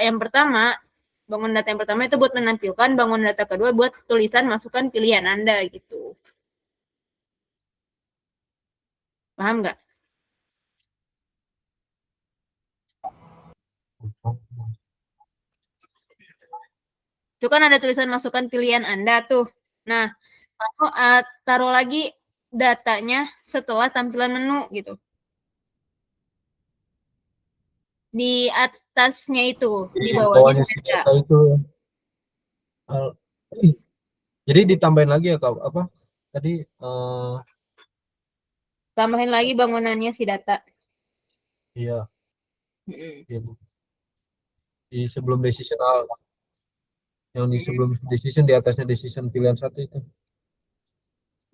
yang pertama, bangun data yang pertama itu buat menampilkan, bangun data kedua buat tulisan masukkan pilihan Anda gitu. Paham nggak? Itu kan ada tulisan masukkan pilihan Anda tuh. Nah, kamu taruh lagi datanya setelah tampilan menu gitu. Di atasnya itu, di bawahnya si data itu. Jadi ditambahin lagi ya Kak, apa? Tadi tambahin lagi bangunannya si data. iya, Mm-mm. di sebelum decisional, yang di sebelum decision, di atasnya decision pilihan satu itu.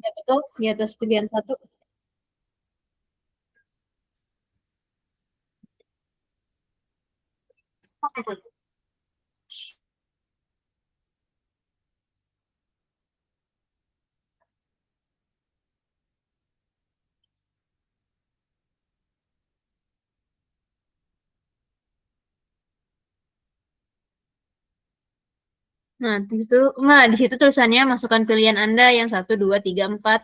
Ya betul, di atas pilihan satu. Nah, di situ tulisannya masukkan pilihan Anda yang 1, 2, 3, 4.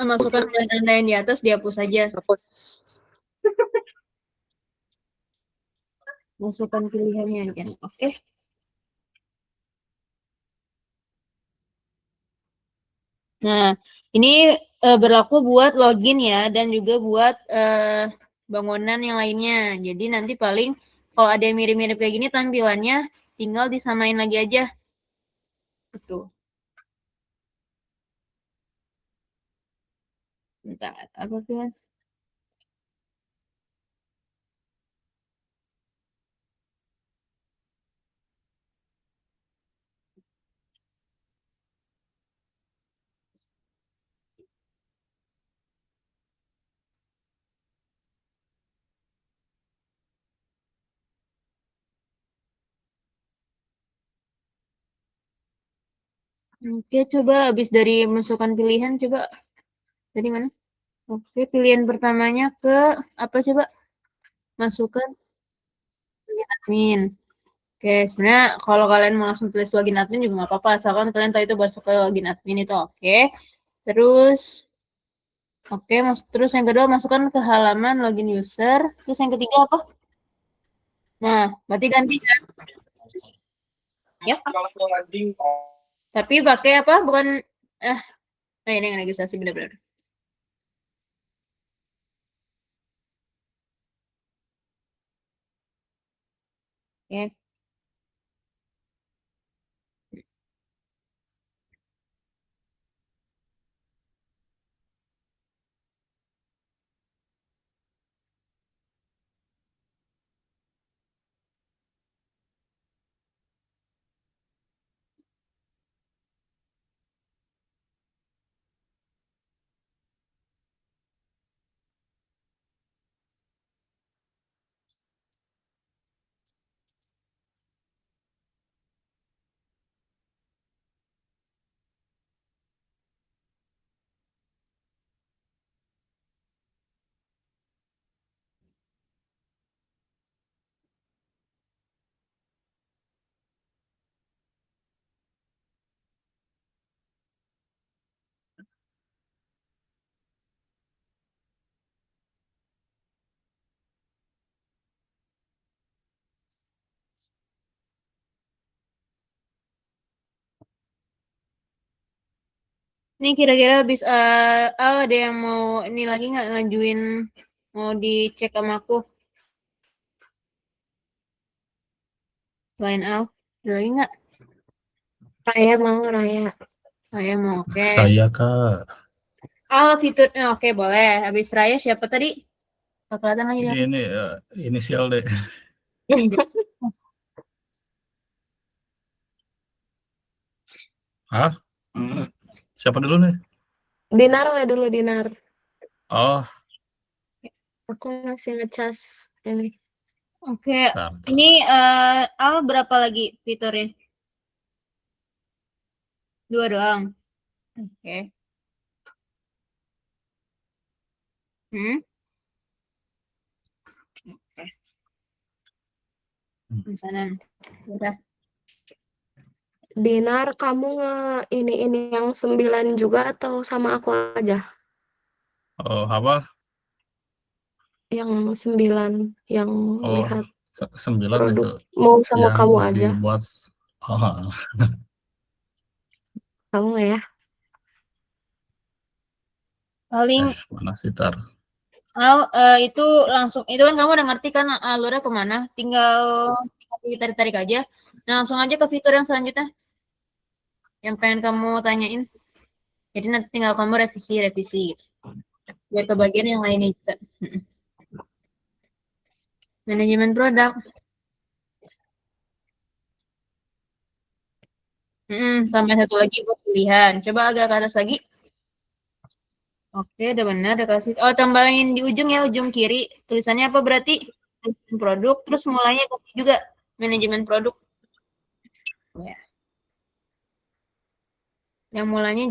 Masukkan pilihan Anda yang di atas, dihapus saja. Masukkan pilihannya aja. Oke. Nah, ini berlaku buat login ya, dan juga buat bangunan yang lainnya. Jadi nanti paling kalau ada yang mirip-mirip kayak gini tampilannya, tinggal disamain lagi aja. Betul. Bentar, apa sih? Oke, coba habis dari masukkan pilihan, coba dari mana? Oke, pilihan pertamanya ke apa coba? Masukkan login admin. Oke, sebenarnya kalau kalian mau langsung tulis login admin juga nggak apa-apa, asalkan kalian tahu itu masuk ke login admin itu oke. Terus, oke, terus yang kedua masukkan ke halaman login user. Terus yang ketiga apa? Nah, berarti ganti kan? Ya. Tapi pakai apa? Bukan, ini yang registrasi benar-benar. Oke. Ini kira-kira habis ada yang mau ini lagi nggak ngajuin, mau dicek sama aku selain Al? Ada lagi nggak? Raya mau, Raya. Saya mau, oke. Saya Kak. Fiturnya oke, boleh. Habis Raya siapa tadi? Kelihatan lagi ya. Ini inisial deh. Hah? Siapa dulu nih? Dinar ya dulu, Dinar. Oh, Aku masih ngecas ini. Oke, Bentar, bentar. ini Al berapa lagi fiturnya? 2 doang. Oke. Hmm? Oke. Pesanan. Udah. Dinar, kamu ini yang 9 juga atau sama aku aja? Oh, apa? Yang 9 yang Oh, lihat 9 produk. itu Mau sama yang kamu aja. dibuat. Oh, Kamu ya? Paling mana sih tar? Al itu langsung itu kan kamu udah ngerti kan alurnya kemana? Tinggal ditarik-tarik aja. Nah, langsung aja ke fitur yang selanjutnya yang pengen kamu tanyain. Jadi nanti tinggal kamu revisi gitu. Biar ke bagian yang lainnya juga. Manajemen produk. Tambah satu lagi buat pilihan. Coba agak ke atas lagi. Oke, udah benar, udah kasih. Oh, tambahin di ujung ya, ujung kiri. Tulisannya apa berarti? Produk, terus mulainya ganti juga manajemen produk. Ya. Yang mulainya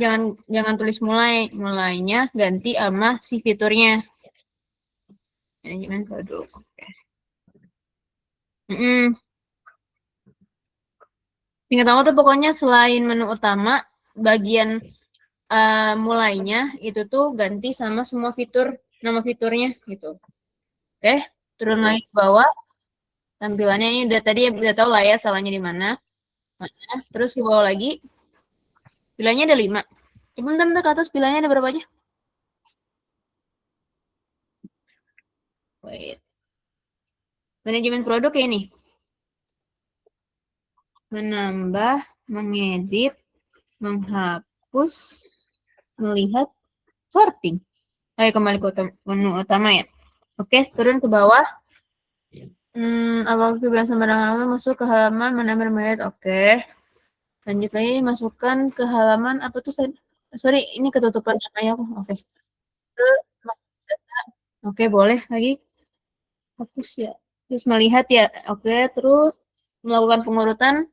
jangan tulis mulainya ganti sama si fiturnya. Manajemen produk. Oke. Singkat aku tuh pokoknya selain menu utama, bagian mulainya itu tuh ganti sama semua nama fiturnya gitu. Oke, turun lagi ke bawah. Tampilannya ini udah tahu lah ya salahnya di mana. Terus ke bawah lagi, pilihannya ada 5. Bentar ke atas pilihannya ada berapa aja? Wait. Manajemen produk ya ini. Menambah, mengedit, menghapus, melihat, sorting. Ayo kembali ke menu utama ya. Oke, turun ke bawah. Apa kebiasaan sembarangan masuk ke halaman menambah menit. Oke. Lanjut lagi, masukkan ke halaman apa tuh? Sorry, ini ketutupan namanya aku. Oke. Oke, boleh lagi. Hapus ya. Terus melihat ya. Oke, terus melakukan pengurutan.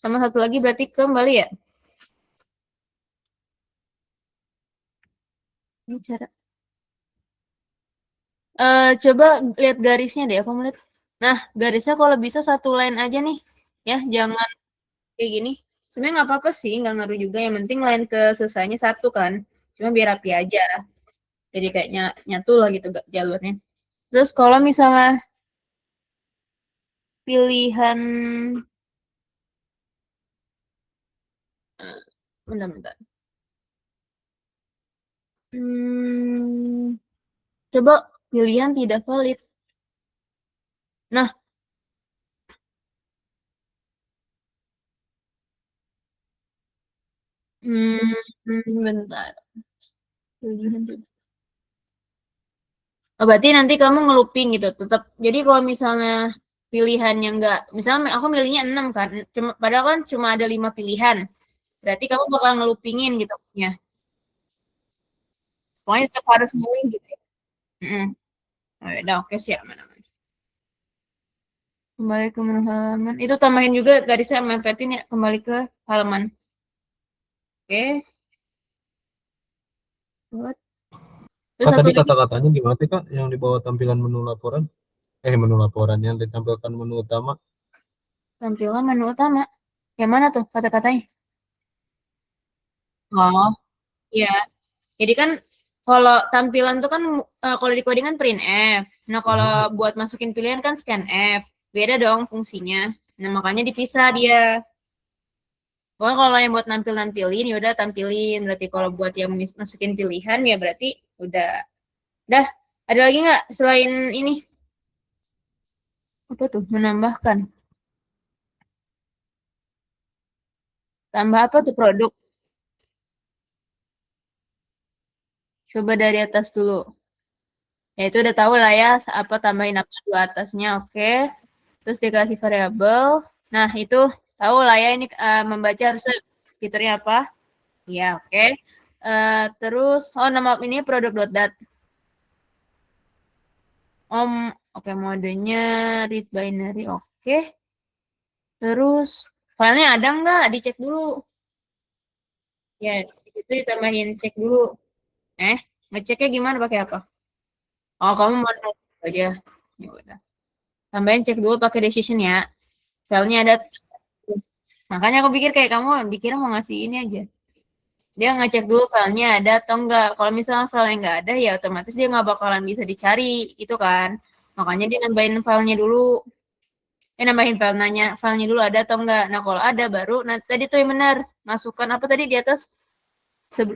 Sama satu lagi berarti kembali ya. Ini cara. Coba lihat garisnya deh. Aku melihat. Nah, garisnya kalau bisa satu line aja nih. Ya, jangan kayak gini. Sebenarnya nggak apa-apa sih, nggak ngaruh juga. Yang penting line ke selesainya satu kan. Cuma biar rapi aja. Jadi kayak nyatu lah gitu jalurnya. Terus kalau misalnya pilihan bentar. Coba pilihan tidak valid. Nah, bentar. Pilihan tidak. Oh, berarti nanti kamu ngeluping gitu. Tetap. Jadi kalau misalnya pilihan yang enggak, misalnya aku milihnya 6 kan. Padahal kan cuma ada 5 pilihan. Berarti kamu bakal ngelupingin gitu ya. Pokoknya tetap harus milih gitu ya. Oh, udah oke sih aman-aman. Kembali ke menu halaman. Itu tambahin juga garisnya mempetin ya. Kembali ke halaman. Oke. Terus Kak, satu tadi lagi kata-katanya gimana sih Kak yang di bawah tampilan menu laporan? Menu laporan yang ditampilkan menu utama. tampilan menu utama. Yang mana tuh kata-katanya? Oh, iya. Jadi kan kalau tampilan tuh kan kalau di coding kan print F. Nah, kalau buat masukin pilihan kan scan F. Beda dong fungsinya. Nah, makanya dipisah dia. Pokoknya kalau yang buat nampilin, ya udah tampilin. Berarti kalau buat yang masukin pilihan, ya berarti udah. Dah, ada lagi nggak selain ini? Apa tuh? Menambahkan. Tambah apa tuh produk? Coba dari atas dulu. Ya itu udah tahu lah ya, apa tambahin apa dua atasnya, oke. Terus dikasih variabel. Nah, itu tahu lah ya ini membaca harusnya fiturnya apa. Ya, oke. Terus, nama ini produk.dat. Oke, modenya read binary, oke. Terus filenya ada nggak? Dicek dulu. Ya, itu ditambahin cek dulu. Ngeceknya gimana pakai apa? Oh, kamu mau nulis aja. Ya udah. Tambahin cek dulu pakai decision ya. Filenya ada. Makanya aku pikir kayak kamu dikira mau ngasih ini aja. Dia ngecek dulu filenya ada atau enggak. Kalau misalnya filenya nggak ada, ya otomatis dia nggak bakalan bisa dicari, gitu kan. Makanya dia nambahin filenya dulu. Nambahin filenya dulu ada atau enggak. Nah, kalau ada baru, nah tadi tuh yang benar. Masukkan apa tadi di atas?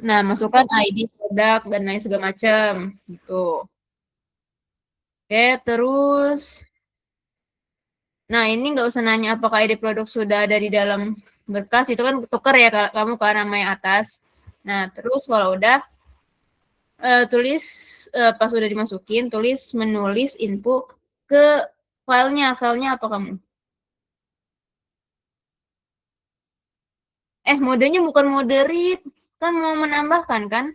Nah, masukkan ID produk dan lain segala macam. Gitu. Oke, terus. Nah, ini nggak usah nanya apakah ID produk sudah ada di dalam berkas. Itu kan tuker ya kamu ke nama yang atas. Nah, terus kalau udah, tulis, pas udah dimasukin, tulis menulis input ke filenya. Filenya apa kamu? Modenya bukan mode read. Kan mau menambahkan kan?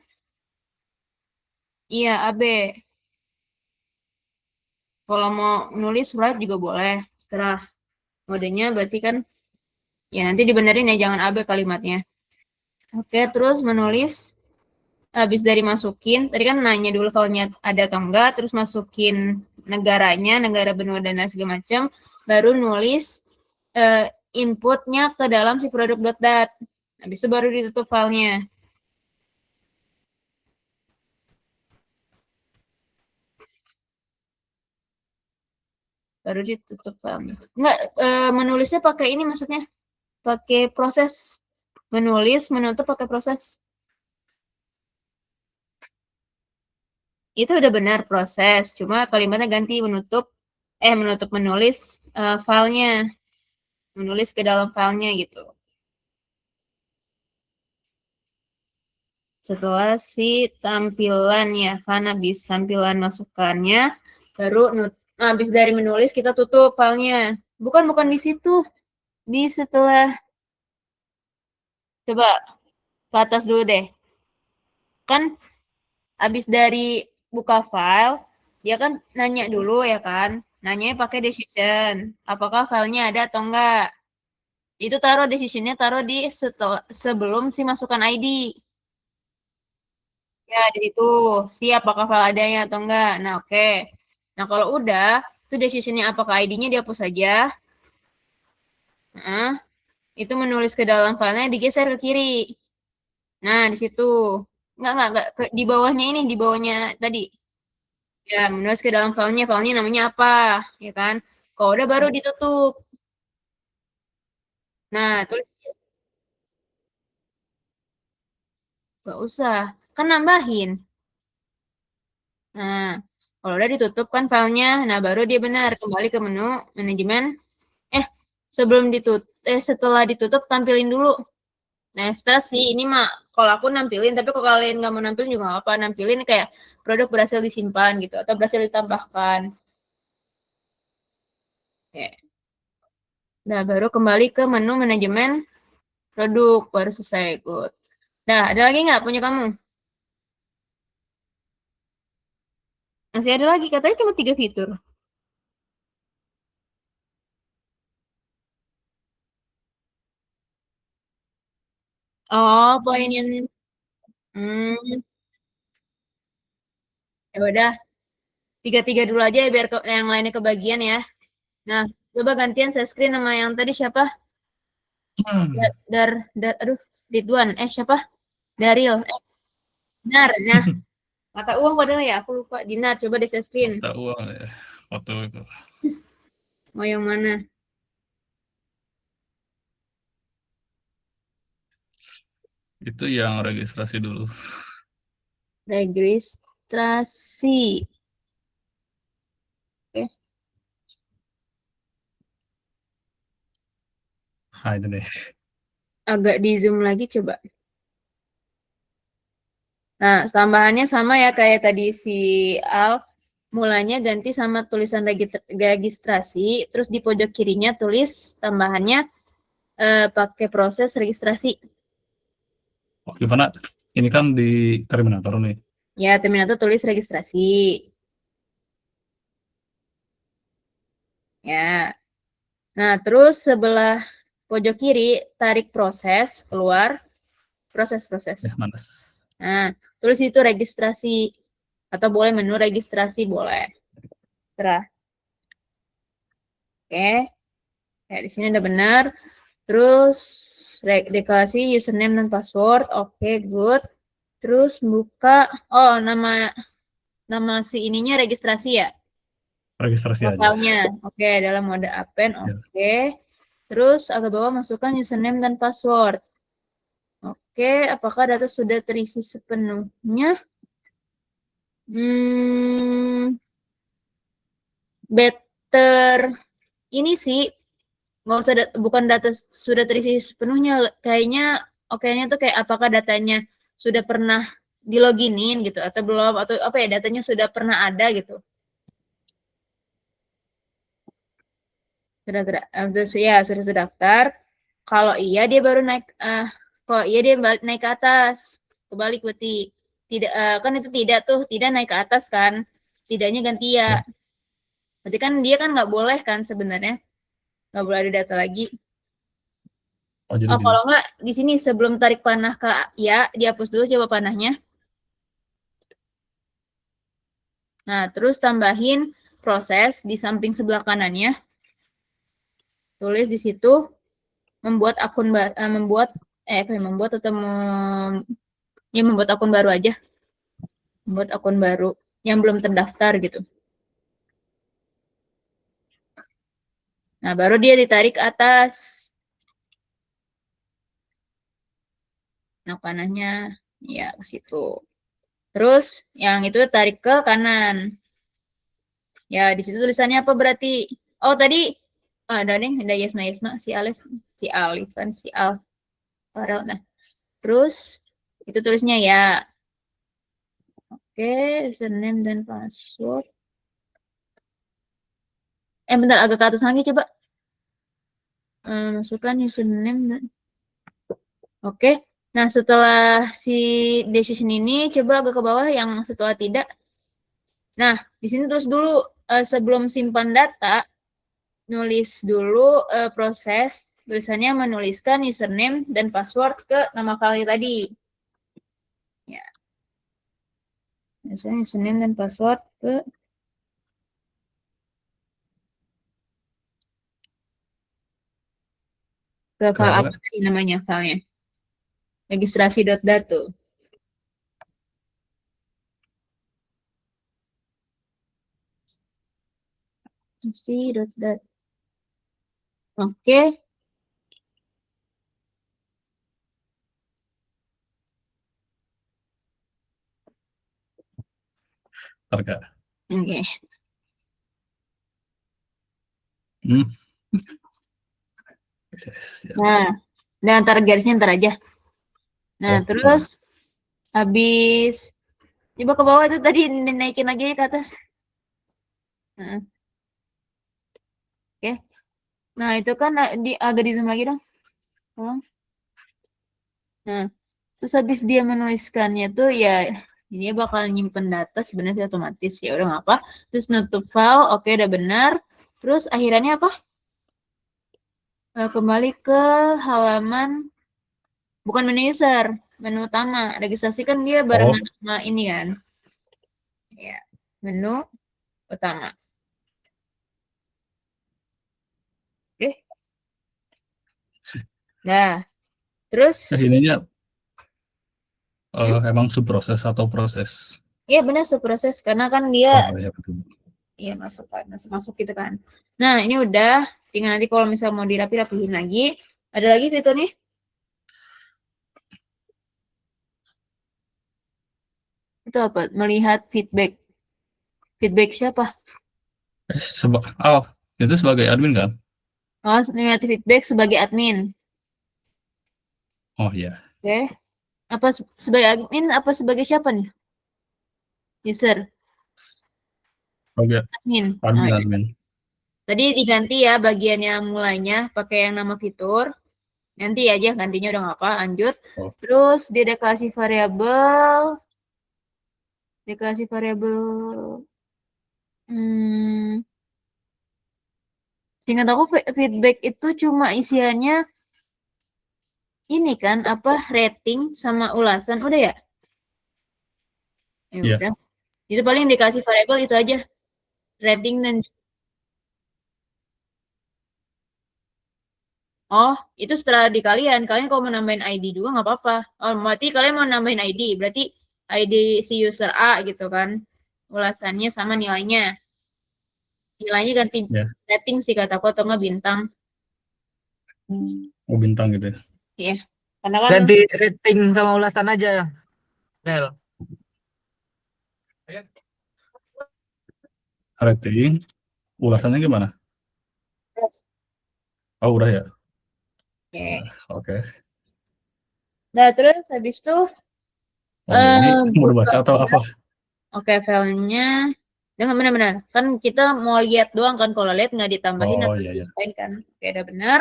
Iya, AB. Kalau mau nulis write juga boleh. Setelah modenya berarti kan, ya nanti dibenerin ya, jangan AB kalimatnya. Oke, terus menulis. Habis dari masukin, tadi kan nanya dulu filenya ada atau enggak, terus masukin negaranya, negara benua dan lain segala macam, baru nulis inputnya ke dalam si produk.dat. Habis itu baru ditutup filenya. Baru ditutup filenya. Enggak, menulisnya pakai ini maksudnya. Pakai proses. Menulis, menutup pakai proses. Itu udah benar proses, cuma kalimatnya ganti menutup menulis filenya. Menulis ke dalam filenya gitu. Setelah si tampilan ya, kan habis tampilan masukannya, baru habis dari menulis kita tutup filenya. Bukan di situ, di setelah, coba ke atas dulu deh. Kan habis dari buka file, dia kan nanya dulu ya kan, nanya pakai decision, apakah filenya ada atau enggak. Itu taruh decisionnya taruh di sebelum si masukkan ID. Ya, di situ. Siap apakah file adanya atau enggak. Nah, oke. Nah, kalau udah, itu decisionnya apakah ID-nya dihapus saja. Nah, itu menulis ke dalam filenya digeser ke kiri. Nah, di situ. Enggak. Di bawahnya ini, di bawahnya tadi. Ya, menulis ke dalam filenya namanya apa. Ya kan? Kalau udah baru ditutup. Nah, tulis. Enggak usah. Kan nambahin. Nah, kalau udah ditutup kan filenya, nah baru dia benar kembali ke menu manajemen. Setelah ditutup tampilin dulu. Nah, setelah sih ini mah kalau aku nampilin, tapi kalau kalian nggak mau nampilin juga nggak apa, nampilin kayak produk berhasil disimpan gitu atau berhasil ditambahkan. Oke. Nah, baru kembali ke menu manajemen produk, baru selesai. Good. Nah, ada lagi nggak punya kamu? Masih ada lagi, katanya cuma 3 fitur. Oh, poin yang hmm, ya udah, 3-3 dulu aja ya biar yang lainnya kebagian ya. Nah, coba gantian share screen sama yang tadi siapa? Aduh, Ridwan. Siapa? Daril. Dinar. Nah, mata uang padahal ya, aku lupa. Dinar, coba di share screen. Mata uang ya. Foto itu. Mau yang mana? Itu yang registrasi dulu. Registrasi. Oke. Nah, itu deh. Agak di zoom lagi coba. Nah, tambahannya sama ya kayak tadi si Al. Mulanya ganti sama tulisan registrasi, terus di pojok kirinya tulis tambahannya pakai proses registrasi. Oh, gimana? Ini kan di Terminator nih. Ya, Terminator tulis registrasi. Ya. Nah, terus sebelah pojok kiri tarik proses keluar, proses. Ya, mana? Nah, tulis itu registrasi atau boleh menu registrasi boleh. Terah. Oke. Ya, di sini udah benar. Terus deklarasi username dan password. Oke, good. Terus buka nama si ininya registrasi ya. Registrasi aja. Profilnya. Oke, dalam mode append. Ya. Oke. Terus agak bawah masukkan username dan password. Oke, apakah data sudah terisi sepenuhnya? Better ini sih nggak usah bukan data sudah terisi sepenuhnya, kayaknya oke-nya tuh kayak apakah datanya sudah pernah diloginin gitu atau belum, atau apa ya, datanya sudah pernah ada gitu. Sudah terdaftar. Kalau iya dia baru naik, kalau iya dia naik ke atas, kebalik berarti tidak, kan itu tidak naik ke atas kan, tidaknya ganti ya. Berarti kan dia kan nggak boleh kan sebenarnya, nggak boleh ada data lagi. Oh, jadi kalau nggak di sini sebelum tarik panah ke ya dihapus dulu coba panahnya. Nah, terus tambahin proses di samping sebelah kanannya. Tulis di situ membuat akun membuat akun baru aja. Membuat akun baru yang belum terdaftar gitu. Nah, baru dia ditarik ke atas. Nah, panahnya ya ke situ. Terus yang itu tarik ke kanan. Ya, di situ tulisannya apa berarti? Oh, tadi ada nih, ada Yesna, si Alif kan, si Al. Nah, terus itu tulisnya ya. Oke, username dan password. Bentar, agak ke atas lagi coba. Masukkan username dan... Oke. Nah, setelah si decision ini, coba agak ke bawah yang setelah tidak. Nah, di sini terus dulu sebelum simpan data, nulis dulu proses, tulisannya menuliskan username dan password ke nama file tadi. Ya. Misalnya username dan password ke file apa tadi namanya filenya? Registrasi.data. Registrasi.data. Oke. Oke. Yes, ya. Nah, dan antar garisnya ntar aja. Nah, terus habis coba ke bawah itu tadi naikin lagi ke atas. Nah. Oke. Nah, itu kan agak di zoom lagi dong. Nah, terus habis dia menuliskannya tuh ya ini bakal nyimpen data sebenarnya otomatis, ya udah nggak apa. Terus nutup file, oke udah benar. Terus akhirannya apa? Kembali ke halaman, bukan menu user, menu utama. Registrasi kan dia barengan sama ini kan. Ya, menu utama. Oke. Nah, terus ininya emang subproses atau proses? Iya benar subproses karena kan dia ya betul. Iya masuk gitu kan. Nah, ini udah tinggal nanti kalau misal mau dirapi-rapihin lagi, ada lagi fiturnya? Itu apa? Melihat feedback. Feedback siapa? Itu sebagai admin kan? Oh, melihat feedback sebagai admin. Oh iya. Oke. Apa sebagai admin, apa sebagai siapa nih? User. Sebagai Admin. admin. Tadi diganti ya bagian yang mulanya pakai yang nama fitur. Nanti aja gantinya udah nggak apa, lanjut. Terus dia deklarasi variabel. Seingat aku feedback itu cuma isiannya ini kan apa rating sama ulasan udah ya? Ya Iya. udah. Itu paling dikasih variabel itu aja. Rating dan oh, itu setelah di kalian. Kalian kalau mau nambahin ID juga nggak apa-apa. Oh, berarti kalian mau nambahin ID. Berarti ID si user A gitu kan. Ulasannya sama nilainya. Nilainya ganti Ya. rating sih kataku atau nggak bintang. Oh, bintang gitu ya. Iya. Karena kan Ganti rating sama ulasan aja, Del. Rating, ulasannya gimana? Oh, udah ya. oke. Oke. Nah, terus habis itu Oh, ini mau buka baca atau apa? oke filenya. Dengan benar-benar. Kan kita mau lihat doang kan kalau lihat nggak ditambahin Oh, atau iya, iya. ditambahin kan. Oke, udah benar.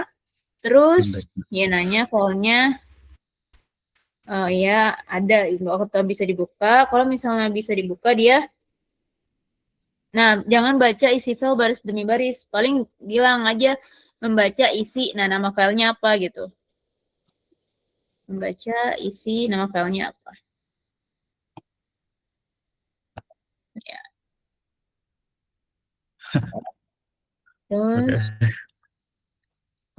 Terus Feedback. ya nanya filenya ya ada atau bisa dibuka. Kalau misalnya bisa dibuka dia, nah jangan baca isi file baris demi baris. Paling bilang aja membaca isi, nah nama filenya apa gitu. Membaca isi nama filenya apa. Ya. Oke. Terus,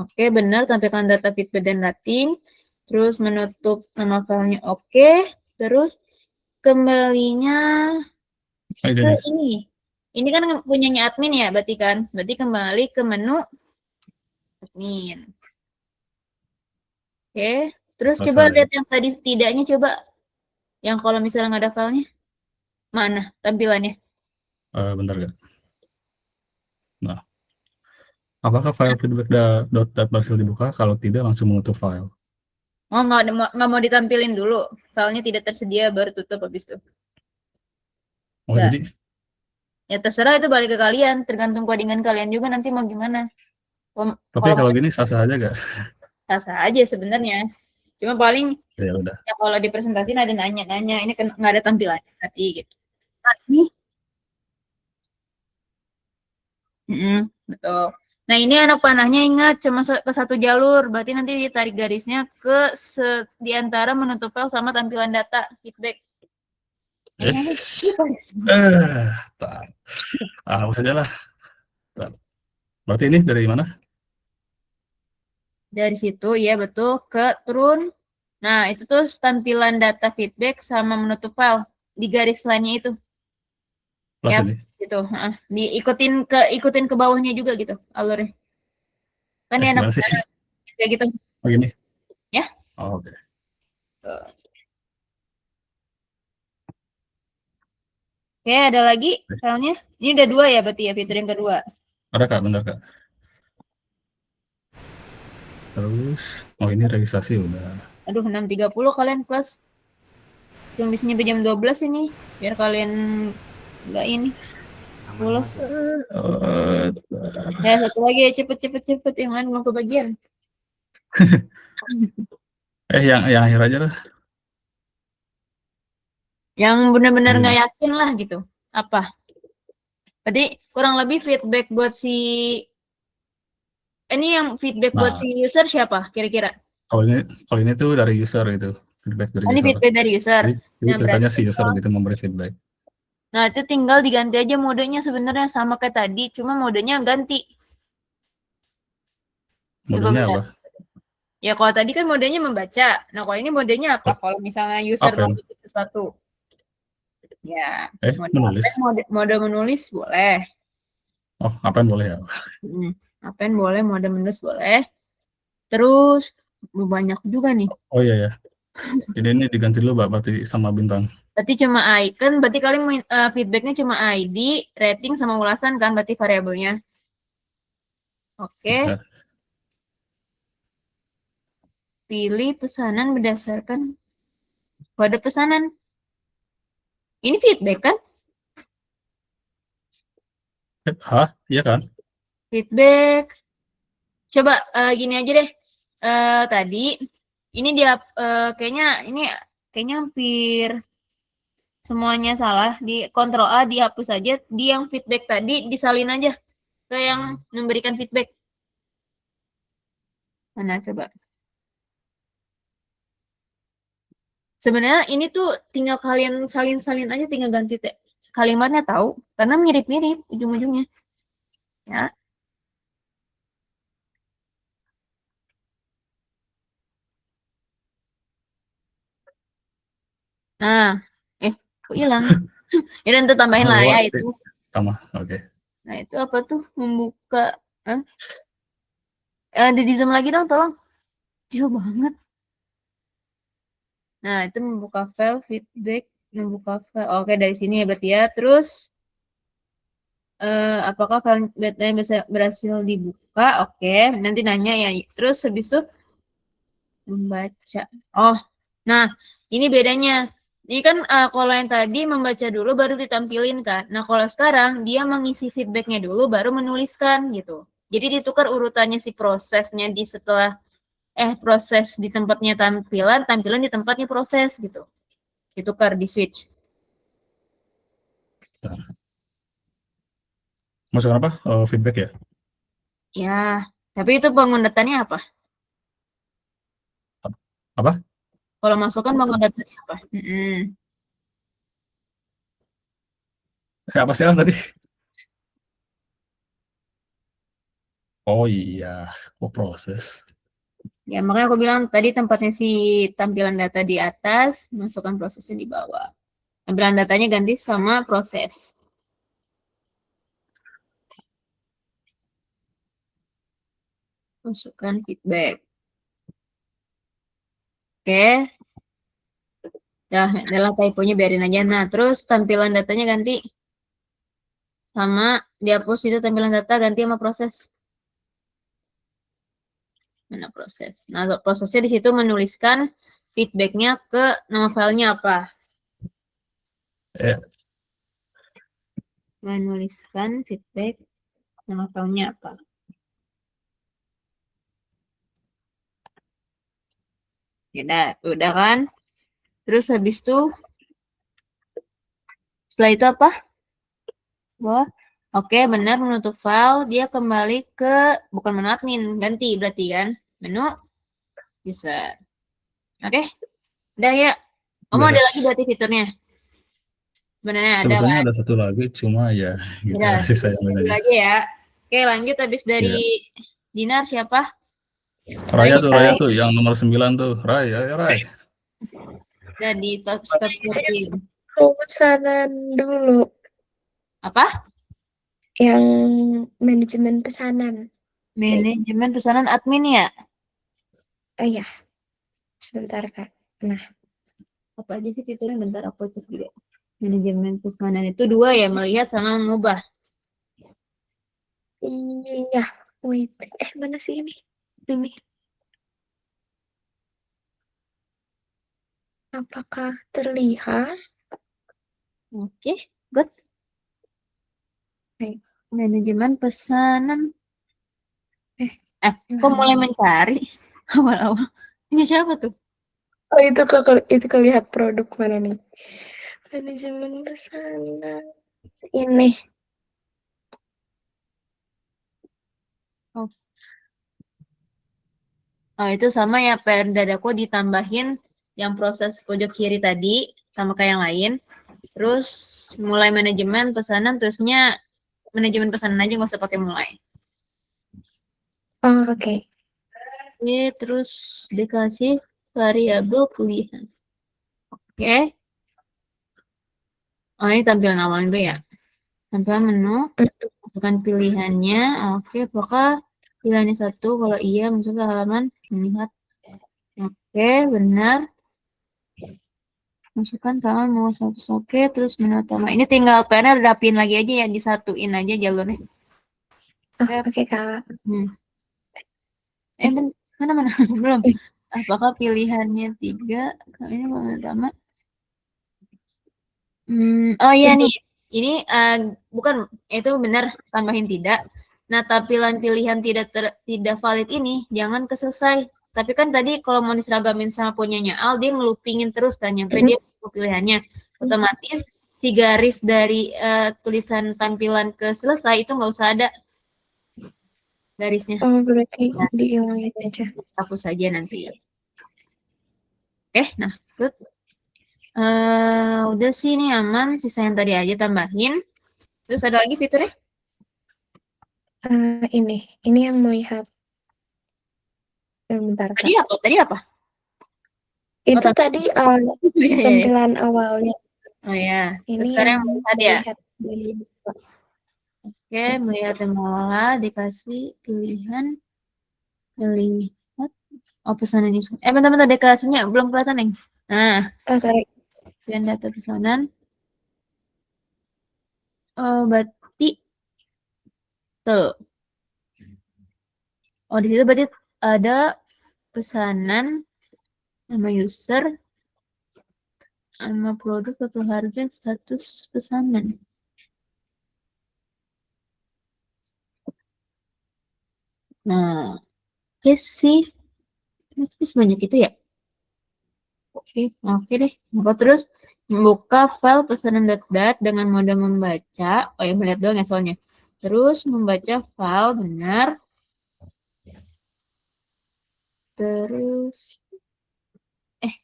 oke benar tampilkan data feedback dan rating. Terus menutup nama filenya oke. Terus kembalinya Nah, ke ini. Ini kan punyanya admin ya, berarti kan? Berarti kembali ke menu admin. Oke, terus coba Masalah. lihat yang tadi setidaknya coba. Yang kalau misalnya nggak ada filenya, mana tampilannya? Bentar gak? Nah, apakah file feedback.dat berhasil dibuka? Kalau tidak, langsung menutup file. Oh, nggak mau ditampilin dulu. Filenya tidak tersedia, baru tutup habis itu. Oh, Nggak. jadi Ya terserah itu balik ke kalian, tergantung codingan kalian juga nanti mau gimana. tapi kalau gini sah-sah aja gak? sah aja sebenarnya. Cuma paling Ya udah. ya kalau dipresentasiin ada nanya-nanya, ini kan nggak ada tampilannya nanti gitu. Nah, ini betul. Nah ini anak panahnya ingat cuma ke satu jalur, berarti nanti ditarik garisnya ke di antara menutup file sama tampilan data feedback. Saja lah. Berarti ini dari mana? Dari situ ya betul ke turun. Nah itu tuh tampilan data feedback sama menutup file di garis lainnya itu. Plus Ya ini. gitu. Ikutin ke bawahnya juga gitu alurnya. Kan dia enak Gimana sih? kayak gitu. Oh, gini. Ya. Oh, oke. Oke, ada lagi filenya. Ini udah 2 ya berarti ya fitur yang kedua. Ada Kak, bentar Kak. Terus, oh ini registrasi udah. Aduh, 6.30 kalian kelas. Cuma bisa nyampe jam 12 ini. Biar kalian nggak ini. Bolos. Ya, satu lagi ya, cepet. Yang lain mau kebagian. Yang akhir aja lah. Yang benar-benar nggak yakin lah gitu. Apa? Berarti kurang lebih feedback buat si... Ini yang feedback buat si user siapa kira-kira? Kalau ini tuh dari user itu. Feedback dari Ini user. feedback dari user. Jadi ceritanya si user gitu memberi feedback. Nah, itu tinggal diganti aja modenya sebenarnya sama kayak tadi. Cuma modenya ganti. Modenya apa? Ya kalau tadi kan modenya membaca. Nah kalau ini modenya apa? Kalau misalnya user mau ketik sesuatu. Ya, menulis. Mode menulis boleh. Oh, apain boleh ya? Apain boleh, mode menulis boleh. Terus banyak juga nih. Oh iya ya. Jadi ini diganti dulu Mbak, berarti sama bintang. Berarti cuma icon, berarti kalian feedbacknya cuma ID, rating sama ulasan kan, berarti variabelnya. Oke. Pilih pesanan berdasarkan kode pesanan. Ini feedback kan? Hah? Iya kan? Feedback. Coba gini aja deh. Tadi ini dia kayaknya hampir semuanya salah. Di Ctrl A dihapus aja. Di yang feedback tadi disalin aja. ke yang memberikan feedback. Mana coba? Sebenarnya ini tuh tinggal kalian salin-salin aja, tinggal ganti kalimatnya tahu, karena mirip-mirip ujung-ujungnya. Ya. Nah, kok hilang? Ya dan tuh tambahin lah ya itu. Sama, oke. Nah itu apa tuh? Membuka. Di zoom lagi dong, tolong. Jauh banget. Nah itu membuka file feedback, membuka file. Oke dari sini ya berarti ya. Terus apakah file berhasil dibuka? Oke, nanti nanya ya. Terus habis itu membaca. Oh, nah ini bedanya. Ini kan kalau yang tadi membaca dulu baru ditampilin kan. Nah kalau sekarang dia mengisi feedbacknya dulu baru menuliskan gitu. Jadi ditukar urutannya si prosesnya di setelah proses di tempatnya tampilan di tempatnya proses gitu. Ditukar di switch. Masukkan apa? Feedback ya? Ya, tapi itu bangun datanya apa? Apa? Kalau masukkan bangun datanya apa? Apa sih tadi? Oh iya, kok proses. Ya, makanya aku bilang tadi tempatnya si tampilan data di atas, masukkan prosesnya di bawah. Tampilan datanya ganti sama proses. Masukkan feedback. Oke. Dah, adalah typonya biarin aja. Nah, terus tampilan datanya ganti sama dihapus itu tampilan data ganti sama proses. Mana proses? Nah, prosesnya di situ menuliskan feedbacknya ke nama filenya apa? Menuliskan feedback nama filenya apa? Udah kan? Terus habis itu setelah itu apa? Wah, oke benar menutup file, dia kembali ke bukan menu admin, ganti berarti kan? Menu user. Oke. Udah ya. Kamu ada lagi berarti fiturnya? Sebenarnya ada Sebetulnya kan? ada satu lagi, cuma ya gitu Udah, sisa yang satu lain aja. lagi ya. Oke, lanjut habis dari Dinar siapa? Raya tuh yang nomor 9 tuh. Ray, ayo Ray. Jadi top step Pesanan dulu. Apa? Yang manajemen pesanan. Manajemen pesanan admin ya? Oh iya. Sebentar Kak. Nah. Apa aja sih fiturnya? Bentar aku cek juga. Manajemen pesanan itu 2 ya, melihat sama mengubah. Iya. Wait. Mana sih ini? Ini. Apakah terlihat? Oke, good. Baik. Manajemen pesanan. Kok mulai mencari awal-awal? Ini siapa tuh? Oh itu kelihatan produk mana nih? Manajemen pesanan. Ini. Oh itu sama ya, Dadaku ditambahin yang proses pojok kiri tadi sama kayak yang lain. Terus mulai manajemen pesanan, terusnya manajemen pesanan aja nggak usah pakai mulai. Oh, oke. Oke, terus dikasih variabel pilihan. Oke. Oh ini tampilan awal dulu ya. Tampilan menu, masukkan pilihannya. Oke, apakah pilihannya 1? Kalau iya, masuk ke halaman melihat. Oke, benar. Masukkan sama mau 100. Oke, terus menu utama. Ini tinggal PR rapin lagi aja ya, disatuin aja jalurnya. Oke, Kak. Mana? Belum. Apakah pilihannya 3? Ini menu utama. Oh iya nih. Ini bukan, itu benar, tambahin tidak. Nah, tampilan pilihan tidak valid ini jangan ke selesai. Tapi kan tadi kalau mau diseragamin sama punyanya Al, dia ngelupingin terus kan nyampe dia ke pilihannya. Otomatis si garis dari tulisan tampilan ke selesai itu nggak usah ada. garisnya. Oh, berarti diilangin aja. Hapus saja nanti. Oke, nah good. Udah sih ini aman, sisa yang tadi aja tambahin. Terus ada lagi fiturnya? Ini yang melihat. Bentar, Tadi Kak. apa? Tadi apa? Itu tapi- tadi Iya, iya, iya. tampilan awalnya. Oh ya. Terus Ini sekarang yang melihat ya. melihat dari Oke, melihat dan mengolah dikasih pilihan melihat pesanan ini. Bentar-bentar dikasihnya belum kelihatan nih. Nah, sorry. pilihan data pesanan. Berarti tuh. Oh, di situ berarti ada pesanan, nama user, nama produk atau harga, status pesanan. Nah, oke sih. Masih sebanyak itu ya? Oke deh. Buka terus membuka file pesanan.dat dengan mode membaca. Oh ya, melihat doang ya soalnya. Terus membaca file benar. Terus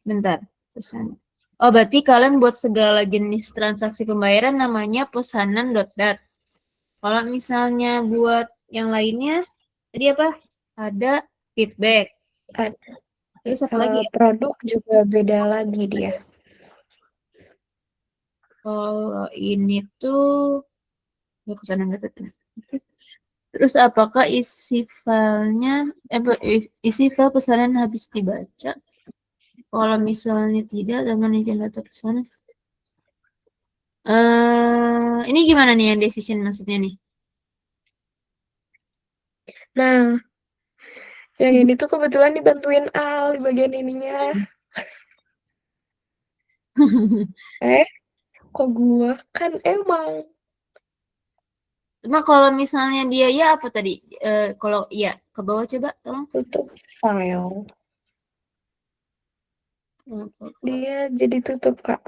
bentar. Pesanan. Oh, berarti kalian buat segala jenis transaksi pembayaran namanya pesanan.dat. Kalau misalnya buat yang lainnya, tadi apa? Ada feedback. Terus apa lagi ya? Produk juga beda lagi dia. Kalau ini tuh ya pesanan.dat. Terus apakah isi filenya, isi file pesanan habis dibaca? Kalau misalnya tidak dengan izin data pesanan. Ini gimana nih yang decision maksudnya nih? Nah, yang ini tuh kebetulan dibantuin Al di bagian ininya. Kok gua kan emang. Cuma kalau misalnya dia ya apa tadi? Kalau iya ke bawah coba tolong. Tutup file. Dia jadi tutup, Kak.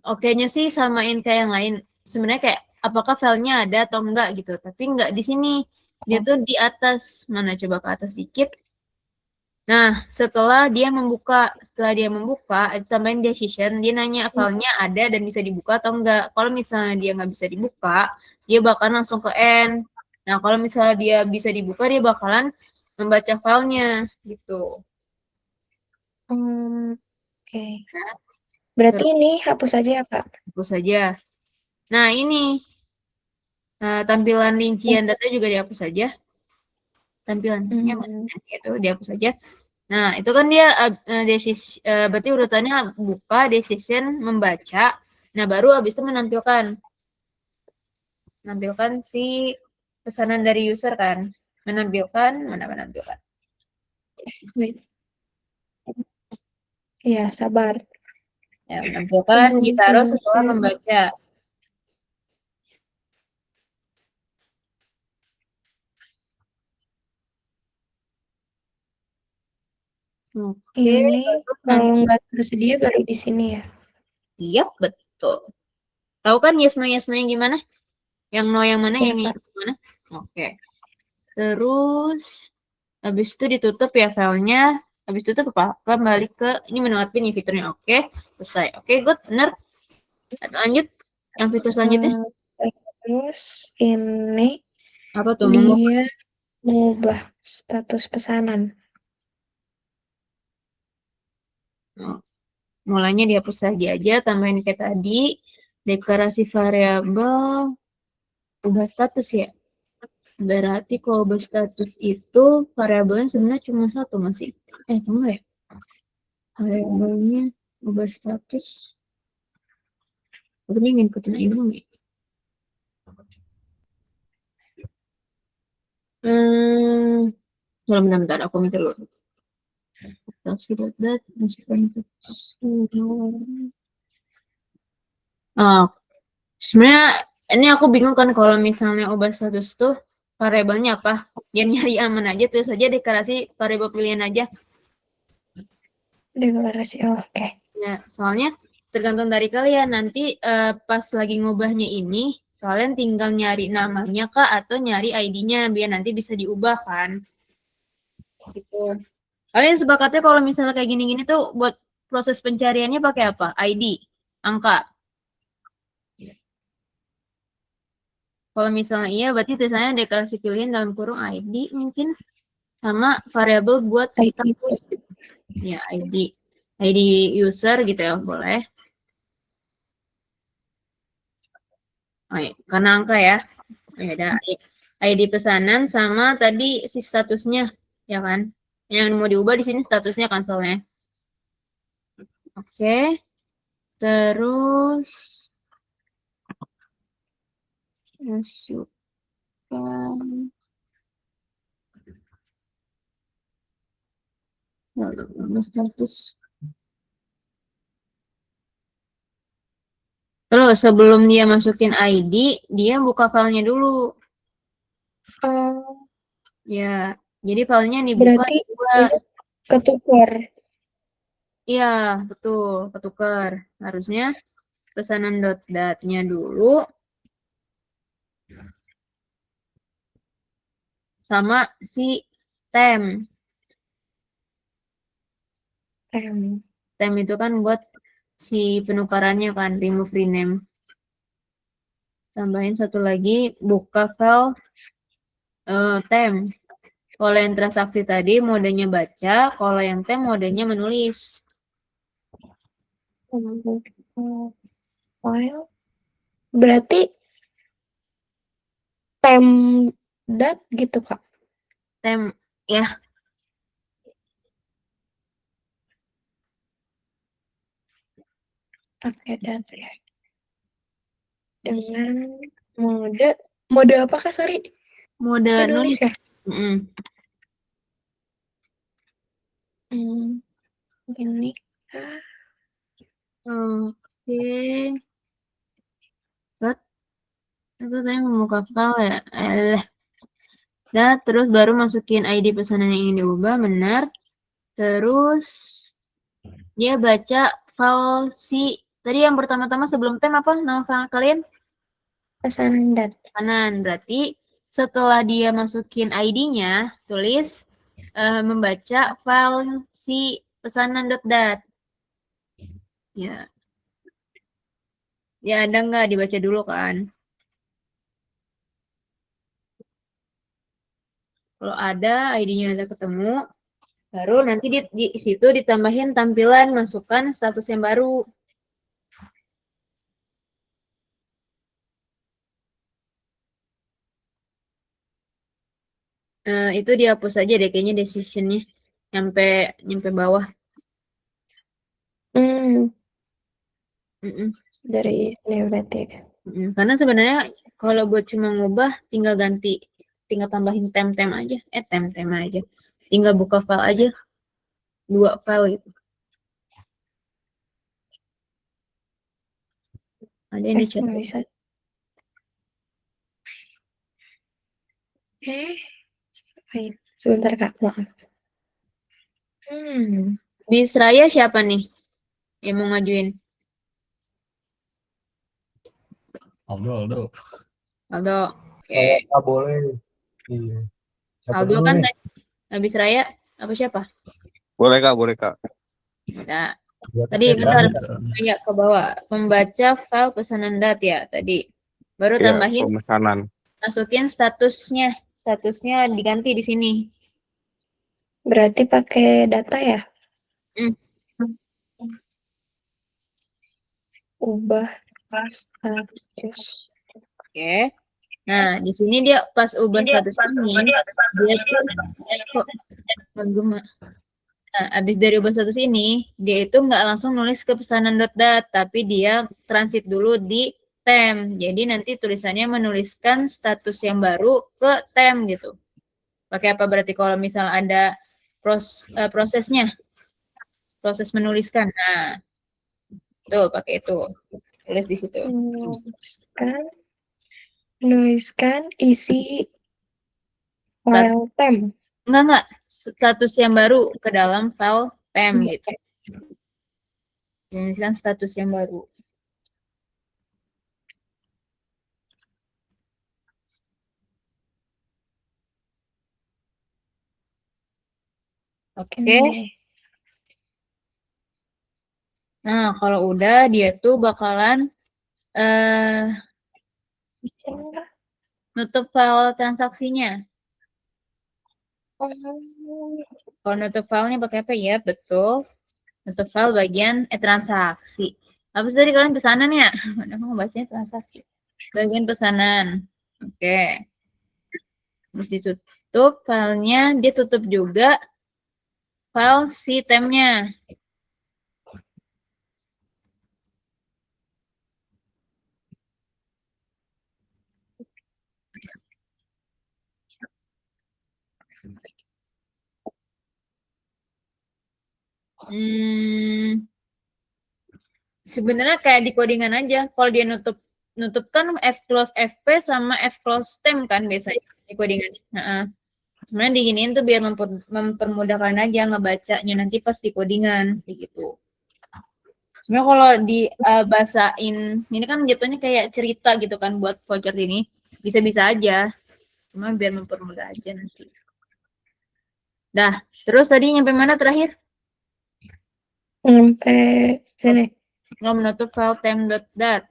Oke-nya sih samain kayak yang lain. Sebenarnya kayak apakah filenya ada atau enggak gitu. Tapi enggak di sini. Dia tuh di atas. Mana coba ke atas dikit. Nah, setelah dia membuka, tambahin decision, dia nanya filenya ada dan bisa dibuka atau enggak. Kalau misalnya dia nggak bisa dibuka, dia bakalan langsung ke end. Nah, kalau misalnya dia bisa dibuka, dia bakalan membaca filenya gitu. Oke. Berarti ini hapus aja ya, Kak? Hapus saja. Nah, ini tampilan rincian data juga dihapus saja. Tampilannya itu dihapus saja. Nah, itu kan dia berarti urutannya buka, decision, membaca. Nah, baru habis itu menampilkan si pesanan dari user kan. Menampilkan. Iya, sabar. Ya, menampilkan ditaruh setelah membaca. Oke, ini kalau nggak tersedia baru di sini ya? Iya, betul. Tahu kan yes no yang gimana? Yang no yang mana, Ya, yang yes mana? Oke. Terus habis itu ditutup ya filenya. Habis itu kembali ke ini menu admin nih fiturnya. Oke, selesai. Oke, good, benar. Lanjut yang fitur selanjutnya. Terus ini Apa tuh? Dia mengubah status pesanan. Mulanya dihapus lagi aja, tambahin kayak tadi. Deklarasi variabel, ubah status ya. Berarti kalau ubah status itu variabelnya sebenarnya cuma satu masih. Tunggu ya. Variabelnya ubah status. Ini ngikutin ini nih. Bentar, aku minta dulu. Taksi.dat, masukkan ke sebenarnya ini aku bingung kan kalau misalnya ubah status tuh variabelnya apa? Biar nyari aman aja tuh saja deklarasi variabel pilihan aja. Deklarasi, oke. Ya, soalnya tergantung dari kalian nanti pas lagi ngubahnya ini kalian tinggal nyari namanya kak atau nyari ID-nya biar nanti bisa diubah kan. Gitu. Kalian sepakatnya kalau misalnya kayak gini-gini tuh buat proses pencariannya pakai apa? ID, angka. Kalau misalnya iya, berarti tulisannya deklarasi pilihan dalam kurung ID mungkin sama variabel buat status. Ya, ID user gitu ya, boleh. Oh, ya, karena angka ya. Ya, ada ID pesanan sama tadi si statusnya, ya kan? Yang mau diubah di sini statusnya kan soalnya. Oke. Terus masukkan status. Terus sebelum dia masukin ID, dia buka filenya dulu. Oh, Ya, jadi filenya dibuka berarti dua. ini ketukar. Iya, betul, ketukar. Harusnya pesanan .dat-nya dulu sama si tem. Tem itu kan buat si penukarannya kan, remove rename. Tambahin satu lagi, buka file tem. Kalau yang transaksi tadi modenya baca, kalau yang tem modenya menulis. File. Berarti tem dat gitu kak. Tem, ya. Pakai dat ya. Dengan mode apa kak, sorry? Mode Menulis nulis. ya? Mm-mm. Ini. Oke. Set. Itu tadi membuka file ya. Nah, terus baru masukin ID pesanan yang ingin diubah, benar. Terus dia baca file si tadi yang pertama-tama sebelum tem apa nama file kalian? Pesanan dat. Pesanan. Berarti setelah dia masukin ID-nya, tulis membaca file si pesanan.dat. Ya. Ya ada nggak dibaca dulu kan? Kalau ada ID-nya ada ketemu, baru nanti di situ ditambahin tampilan masukkan status yang baru. Itu dihapus aja deh kayaknya decision-nya nyampe bawah. Dari sini berarti. Karena sebenarnya kalau buat cuma ngubah tinggal tambahin tem aja. Tem aja. Tinggal buka file aja. 2 file gitu. Ada yang di chat. Bisa. Wait, sebentar kak, maaf. Bis Raya siapa nih yang mau ngajuin? Aldo. Oke. Nggak boleh. Iya. Siapa Aldo dulu kan nih? habis Raya apa siapa? Boleh kak. Nah, Di atas tadi saya bentar berani. Raya ke bawah. Membaca file pesanan dat ya tadi. Baru Ya, tambahin pemesanan. masukin statusnya. Statusnya diganti di sini. Berarti pakai data ya? Ubah status. Oke. Nah, di sini dia pas ubah status ini, dia tuh kok menggema. Nah, habis dari ubah status ini, dia itu nggak langsung nulis ke pesanan.dat, tapi dia transit dulu di tem. Jadi nanti tulisannya menuliskan status yang baru ke tem gitu. Pakai apa berarti kalau misal ada prosesnya? Proses menuliskan. Nah, tuh pakai itu. Tulis di situ. Menuliskan isi file tem. Enggak. Status yang baru ke dalam file tem gitu. Menuliskan status yang baru. Oke. Oke. Nah, kalau udah dia tuh bakalan nutup file transaksinya. Kalau nutup filenya pakai apa ya? Betul. Nutup file bagian transaksi. Apa sih tadi kalian pesanan ya? Aku ngebahasnya transaksi. Bagian pesanan. Oke. Terus ditutup filenya, dia tutup juga file si temnya. Sebenarnya kayak di codingan aja. Kalau dia nutup kan F close FP sama F close tem kan biasanya di codingan. Sebenarnya diginiin tuh biar mempermudahkan aja ngebacanya nanti pas di codingan gitu. Sebenarnya kalau dibahasain ini kan jatuhnya kayak cerita gitu kan buat voucher ini bisa-bisa aja. Cuma biar mempermudah aja nanti. Dah, terus tadi nyampe mana terakhir? Sampai sini. Menutup file temp.dat.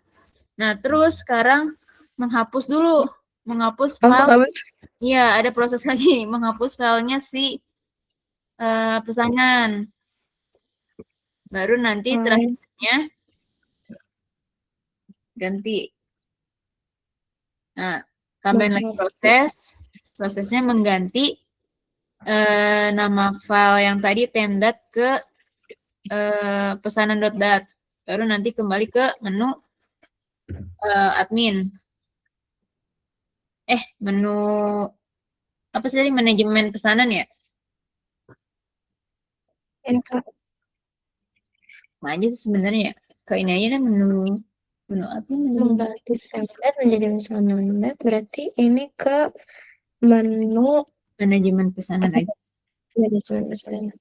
Nah, terus sekarang menghapus dulu. Menghapus file. Iya, ada proses lagi. Menghapus filenya si pesanan. Baru nanti terakhirnya ganti. Nah, tambahin lagi proses. Prosesnya mengganti nama file yang tadi temp.dat ke pesanan.dat. Baru nanti kembali ke menu admin. Menu apa sih tadi? Manajemen pesanan ya? Nah, aja sebenarnya ke ini aja deh menu admin. Mengganti template menjadi pesanan. Berarti ini ke menu Manajemen pesanan aja. manajemen pesanan.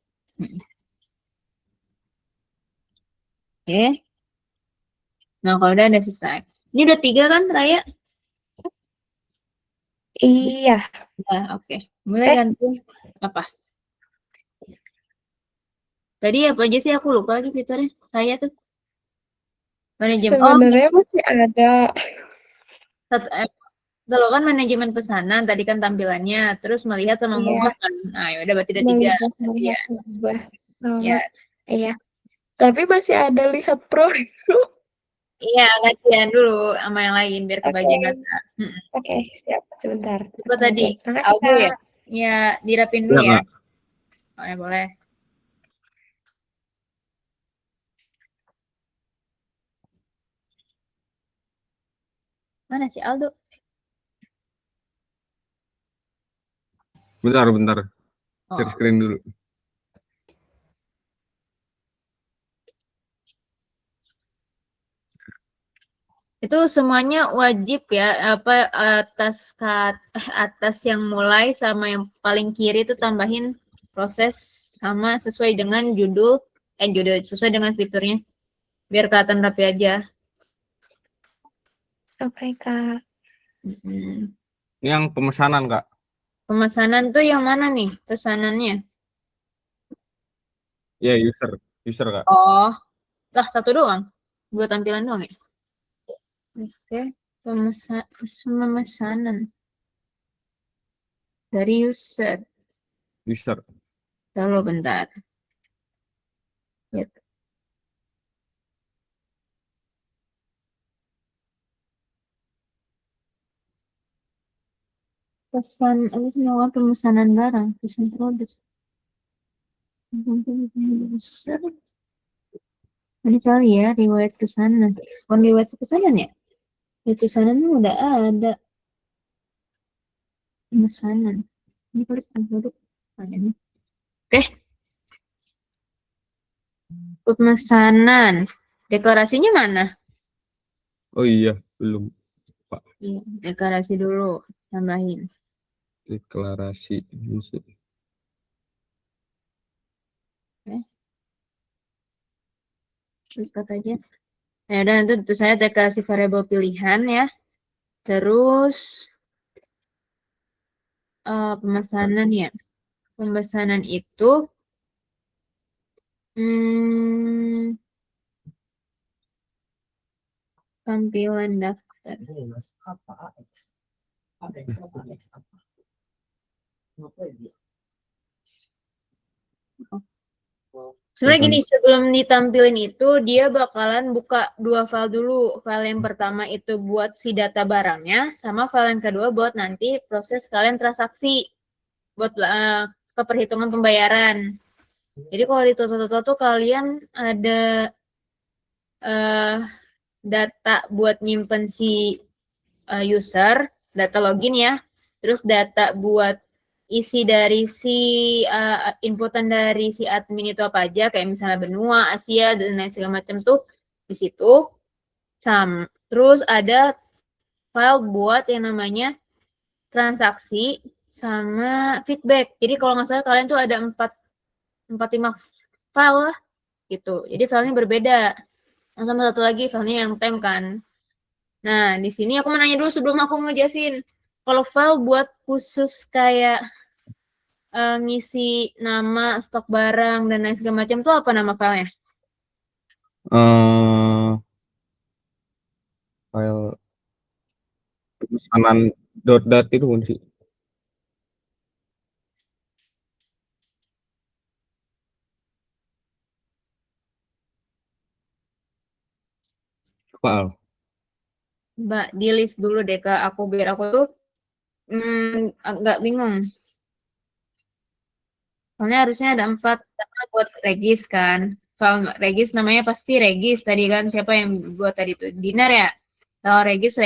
Oke. Nah, kalau udah selesai. Ini udah 3 kan, Raya? Iya. Udah, oke. Mulai ganti apa? Tadi apa aja sih? Aku lupa lagi fiturnya. Raya tuh. Manajemen. Sebenarnya masih ada. Kalau kan manajemen pesanan, tadi kan tampilannya. Terus melihat sama mengubah kan. Nah, ya udah berarti ada 3. Melihat, mengubah. Ya. Iya. Tapi masih ada lihat pro. Iya, gantian dulu sama yang lain biar kebagian data. Oke, siap. Sebentar. Apa tadi? Makasih, Aldo Kak. ya? Ya, dirapin dulu ya. Boleh. Mana si Aldo? Bentar. Share screen dulu. Itu semuanya wajib ya, atas yang mulai sama yang paling kiri itu tambahin proses sama sesuai dengan judul sesuai dengan fiturnya. Biar kelihatan rapi aja. Oke, Kak. Ini yang pemesanan, Kak. Pemesanan tuh yang mana nih pesanannya? Ya, user, Kak. Oh, lah satu doang. Buat tampilan doang ya? Oke, pemesanan dari user. Tunggu bentar. Gitu. Semua pemesanan barang, pesan produk. User. Ini kali ya riwayat pesanan. Bukan riwayat pesanan ya? Riwayat pesanan udah ada. Pemesanan. Ini kali pesan produk. Oke. Pemesanan. Deklarasinya mana? Oh iya, belum. Pak. Iya, deklarasi dulu. Tambahin. Deklarasi. Lihat aja. Nah, dan tentu saya deklarasi variabel pilihan ya. Terus pemesanan ya. Pemesanan itu Tampilan daftar. Sebenarnya gini, sebelum ditampilin itu dia bakalan buka dua file dulu. File yang pertama itu buat si data barangnya, sama file yang kedua buat nanti proses kalian transaksi buat ke perhitungan pembayaran. Jadi kalau di Toto tuh kalian ada data buat nyimpen si user, data login ya, terus data buat isi dari si inputan dari si admin itu apa aja, kayak misalnya benua, Asia, dan lain segala macam tuh di situ. Terus ada file buat yang namanya transaksi sama feedback. Jadi kalau nggak salah kalian tuh ada 4-5 file lah gitu. Jadi filenya berbeda. Sama satu lagi filenya yang time kan. Nah, di sini aku mau nanya dulu sebelum aku ngejelasin. Kalau file buat khusus kayak ngisi nama, stok barang, dan lain segala macam tuh apa nama filenya? File pemesanan .dat itu kan sih. Apa? Mbak, di list dulu deh ke aku biar aku tuh agak bingung. Soalnya harusnya ada 4 buat Regis kan. Kalau Regis namanya pasti Regis tadi kan, siapa yang buat tadi itu? Dinar ya? Kalau Regis,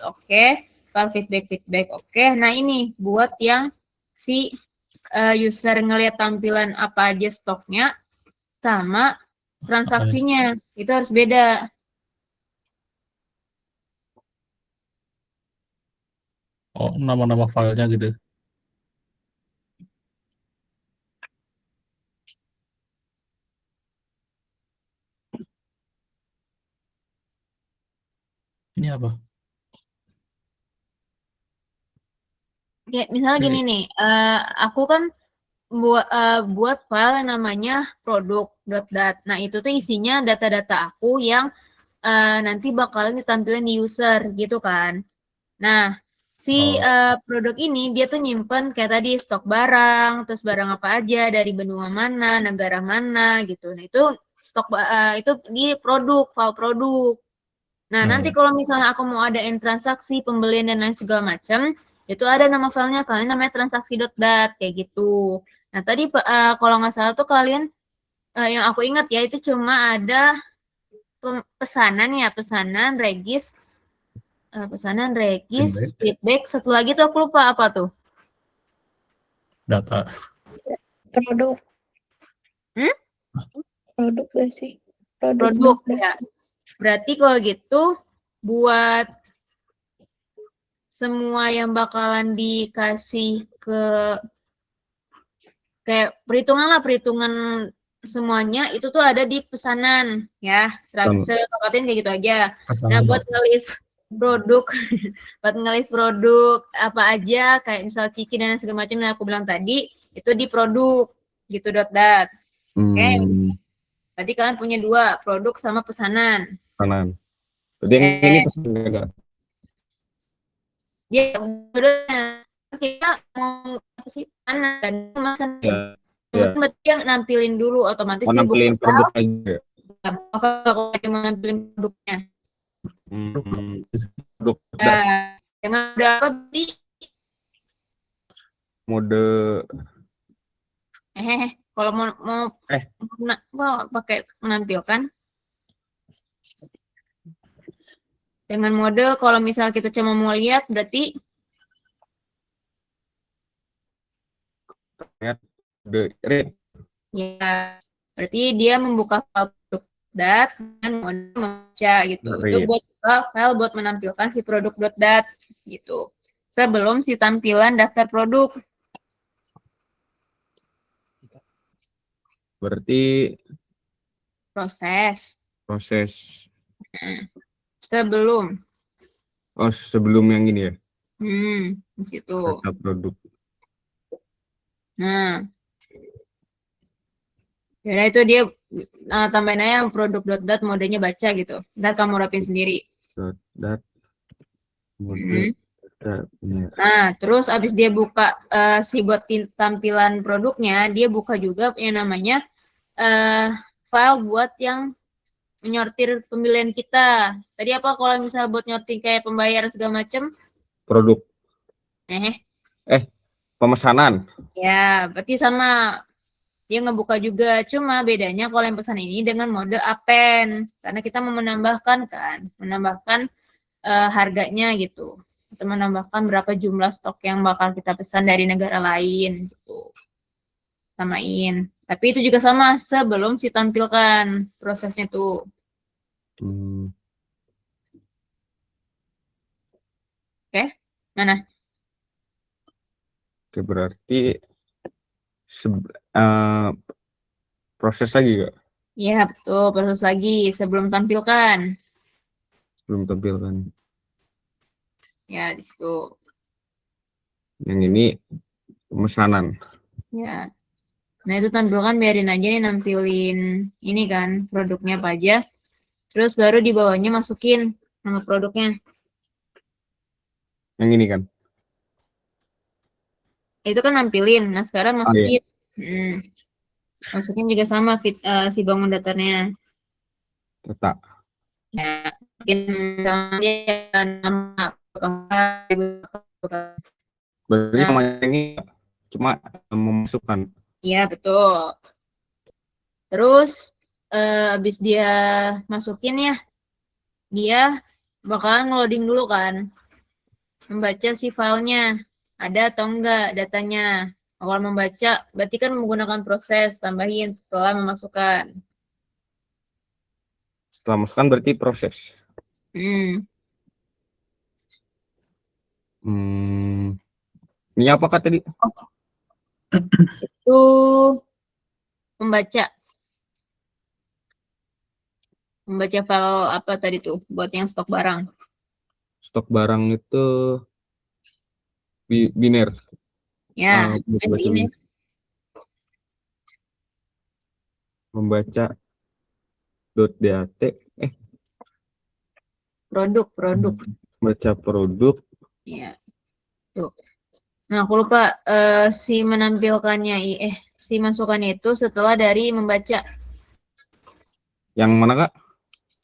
oke. File feedback, oke. Nah ini buat yang si user ngelihat tampilan apa aja stoknya sama transaksinya. Itu harus beda. Oh, nama-nama filenya gitu. Ini apa? Kayak misalnya gini nih, aku kan buat file yang namanya produk.dat. Nah, itu tuh isinya data-data aku yang nanti bakalan ditampilin di user gitu kan. Nah, si produk ini dia tuh nyimpen kayak tadi stok barang, terus barang apa aja dari benua mana, negara mana gitu. Nah, itu stok itu di file produk. Nah, nanti kalau misalnya aku mau adain transaksi, pembelian dan lain segala macam, itu ada nama filenya namanya transaksi.dat kayak gitu. Nah, tadi kalau nggak salah tuh kalian yang aku ingat ya itu cuma ada pesanan ya, pesanan, regis, feedback. Satu lagi tuh aku lupa apa tuh. Data. Produk. Produk gak sih? Produk ya. Berarti kalau gitu buat semua yang bakalan dikasih ke kayak perhitungan semuanya itu tuh ada di pesanan ya. Sepakatin kayak gitu aja. Nah, buat ngelis produk buat ngelis produk apa aja kayak misal ciki dan segala macam yang aku bilang tadi itu di produk gitu .dat. Oke. Berarti kalian punya 2, produk sama pesanan. Pesanan. Jadi yang ini pesanan enggak? Ya, kita mau apa sih? Dan pesan. Berarti yang nampilin dulu otomatis dia nampilin produk aja. Kalau dia mau nampilin produknya. Produk. Yang ada apa di Mode kalau mau pakai menampilkan dengan mode kalau misal kita cuma mau lihat berarti read. Ya, berarti dia membuka file produk.dat dan mode membaca gitu. Itu buat file buat menampilkan si produk.dat gitu. Sebelum si tampilan daftar produk. Berarti Proses. Sebelum. Oh, sebelum yang ini ya? Di situ. Data produk. Nah. Ya itu dia tambahin aja yang produk.dat modenya baca gitu. Ntar kamu rapin sendiri. Dat mode Hmm. benar. Nah, terus abis dia buka si buat tampilan produknya, dia buka juga yang namanya file buat yang menyortir pembelian kita. Tadi apa kalau misalnya buat nyortir kayak pembayaran segala macam? Produk Eh, pemesanan. ya, berarti sama. Dia ngebuka juga, cuma bedanya kalau yang pesan ini dengan mode append. Karena kita mau menambahkan kan, menambahkan harganya gitu. Atau menambahkan berapa jumlah stok yang bakal kita pesan dari negara lain gitu. Samain. Tapi itu juga sama sebelum ditampilkan prosesnya tuh. Hmm, Oke, mana? oke, berarti proses lagi Kak, Iya, betul. Proses lagi sebelum tampilkan. belum tampilkan. Ya, di situ. Yang ini pemesanan. Ya. Nah, itu tampilkan biarin aja nih nampilin ini kan produknya apa aja. Terus baru di bawahnya masukin nama produknya. Yang ini kan. Itu kan nampilin. Nah, sekarang Oh, iya. masukin. Masukin juga sama si bangun datarnya. Data. Ya, mungkin misalnya nama Berarti Nah. sama ini cuma memasukkan. Iya, betul. Terus habis dia masukin ya, dia bakalan loading dulu kan. Membaca si filenya. Ada atau enggak datanya. Awal membaca, berarti kan menggunakan proses tambahin setelah memasukkan. Setelah masukkan berarti proses. Ini apa Kak tadi? Itu membaca file apa tadi tuh buat yang stok barang. Stok barang itu biner. Ya, ini Membaca .dat produk. baca produk. Ya, tuh. Nah, aku lupa si menampilkannya si masukannya itu setelah dari membaca. Yang mana Kak?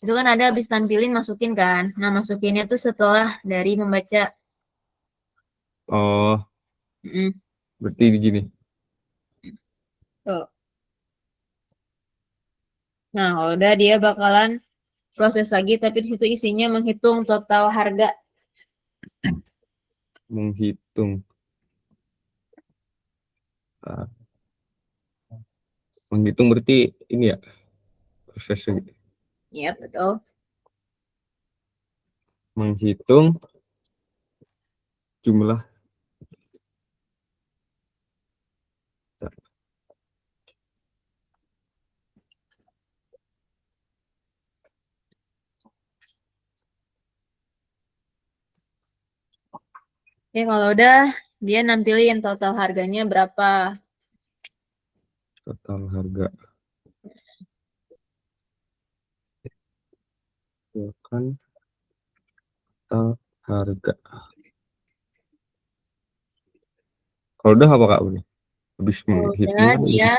Itu kan ada habis tampilin masukin kan. Nah, masukinnya tuh setelah dari membaca. Oh, berarti begini. Tuh. Nah, kalau udah dia bakalan proses lagi, tapi di situ isinya menghitung total harga. Menghitung. Menghitung berarti ini ya prosesnya. Iya, betul. Menghitung jumlah Oke, kalau udah dia nampilin total harganya berapa. total harga. Kan total harga. Kalau udah apa Kak? Udah. Habis menghitung dia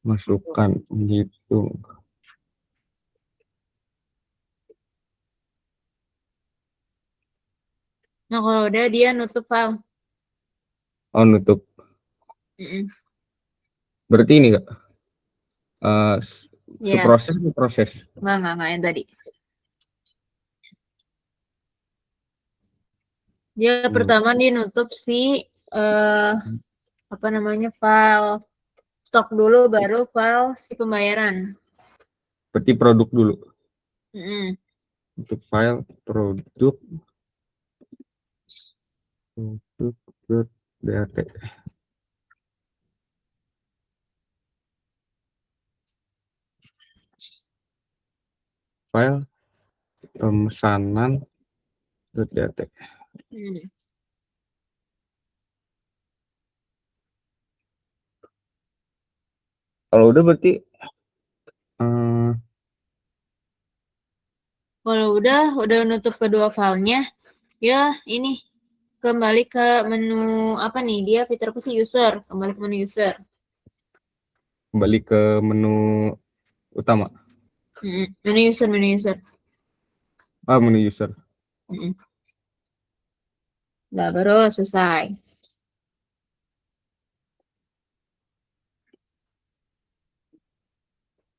masukkan menghitung. Nah, kalau udah dia nutup file. Oh, nutup. Berarti ini Kak. Proses. Enggak yang tadi. Dia pertama dia nutup si apa namanya file stok dulu baru file si pembayaran. Berarti produk dulu. Untuk file produk .dat. File pemesanan .dat. Hmm. Kalau udah berarti Kalau udah nutup kedua filenya, ya ini kembali ke menu apa nih? Dia fitur apa sih user? Kembali ke menu user. kembali ke menu utama. Menu user, menu user. Menu user. Nah, baru selesai.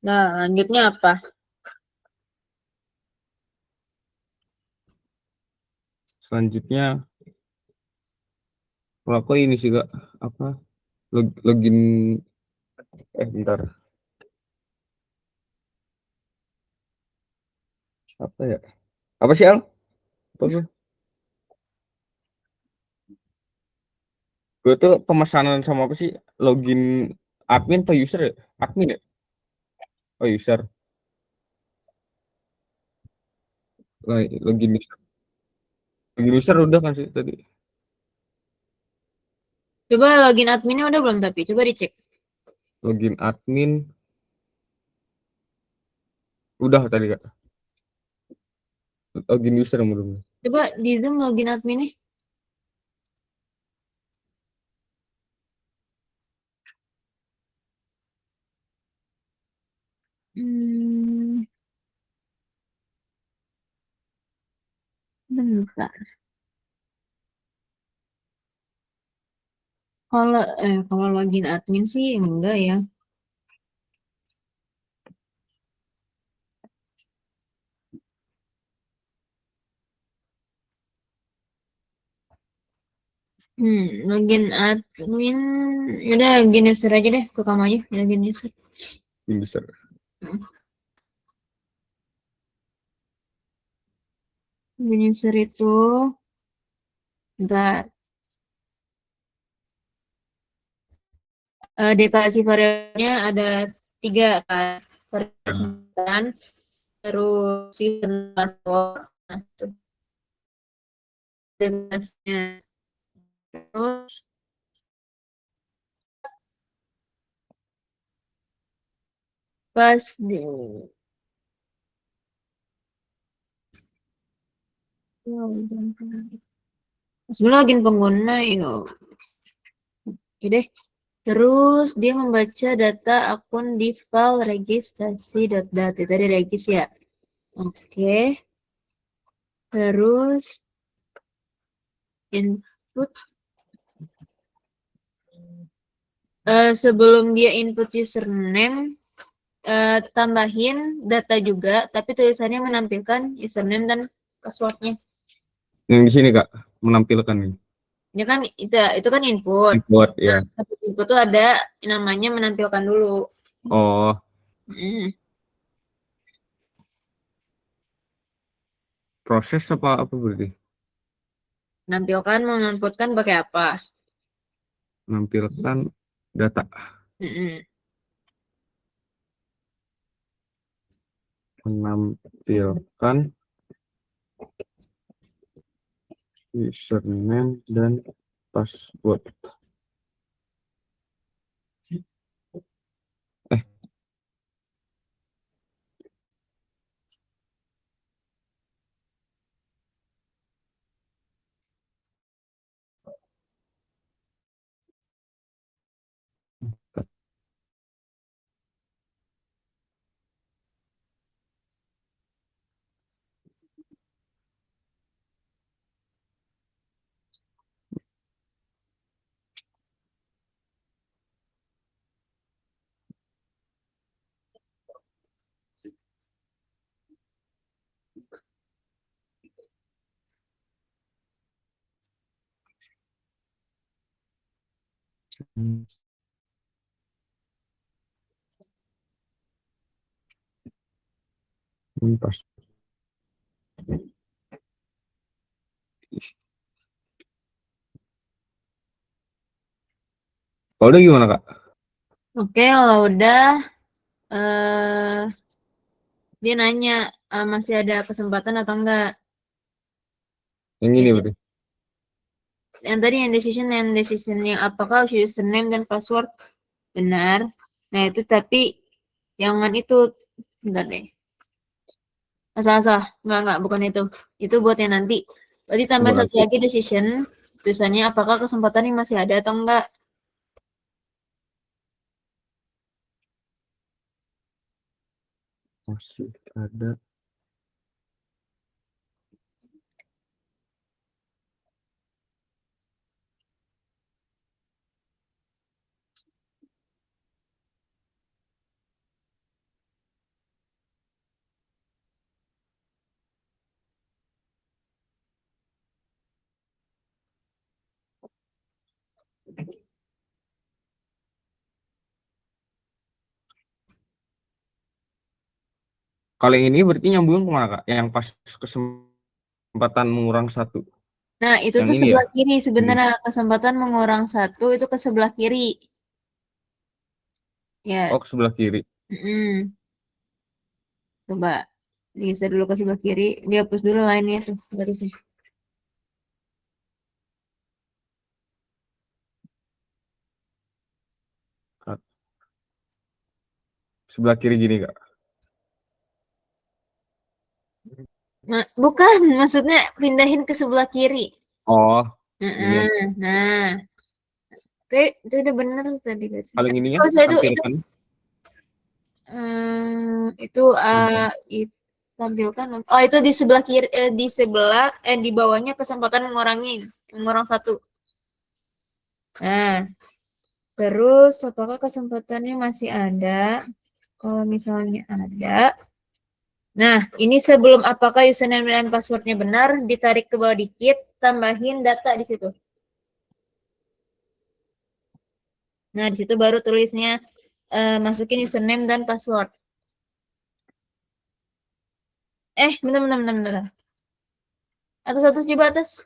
Nah, lanjutnya apa? Selanjutnya kalau aku ini sih Kak, apa login bentar. Apa ya? Apa sih Al? Apa gue? Gue tuh pemesanan sama apa sih? Login admin atau user ya? Admin ya? Oh user. Login user. Login user udah kan sih tadi. Coba login adminnya udah belum tapi? Coba dicek. Login admin. Udah tadi Kak. Login user belum. Coba di Zoom login adminnya. Bentar. Kalau login admin sih enggak ya. Login admin, udah login user aja deh, ke kamu aja, login user. Login user. Login user itu, bentar. Deklarasi variabelnya ada 3 kan, variabel terus user password, nah, itu deklarasinya. Terus pas di sebenarnya login pengguna yuk. Oke deh. Terus dia membaca data akun di file registrasi.dat. Tadi regis ya. Oke. Terus input. Sebelum dia input username, tambahin data juga, tapi tulisannya menampilkan username dan passwordnya. Yang di sini Kak, menampilkan ini. Ini kan itu kan input. Input ya. Tapi input tuh ada namanya menampilkan dulu. Oh. Proses apa berarti? Menampilkan, menginputkan pakai apa? Menampilkan data. Menampilkan username dan password. Pas. Kalau udah gimana Kak? Oke, kalau udah dia nanya masih ada kesempatan atau enggak. Yang ini Jadi, berarti. yang tadi yang decision yang apakah username dan password benar. Nah, itu tapi jangan itu. Bentar deh. Salah. Enggak, bukan itu. Itu buat yang nanti. Berarti tambah Buat satu lagi decision. Tulisannya apakah kesempatannya masih ada atau enggak. Masih ada. Kalau yang ini berarti nyambung kemana Kak? Yang pas kesempatan mengurang 1. Nah, itu Yang tuh ini sebelah ya? kiri sebenarnya kesempatan mengurang 1 itu ke sebelah kiri. Ya. Oh, ke sebelah kiri. Coba geser dulu ke sebelah kiri, dihapus dulu lainnya terus barisnya. Sebelah kiri gini Kak. Bukan, maksudnya pindahin ke sebelah kiri. Oh, gini. Nah, oke, itu udah bener tadi guys. Paling ininya Oh, saya tampilkan. itu tampilkan. Oh, itu di sebelah kiri, di bawahnya kesempatan mengurang 1. Nah, terus apakah kesempatannya masih ada? Kalau misalnya ada. Nah, ini sebelum apakah username dan passwordnya benar, ditarik ke bawah dikit, tambahin data di situ. Nah, di situ baru tulisnya masukin username dan password. Benar. Atas coba atas.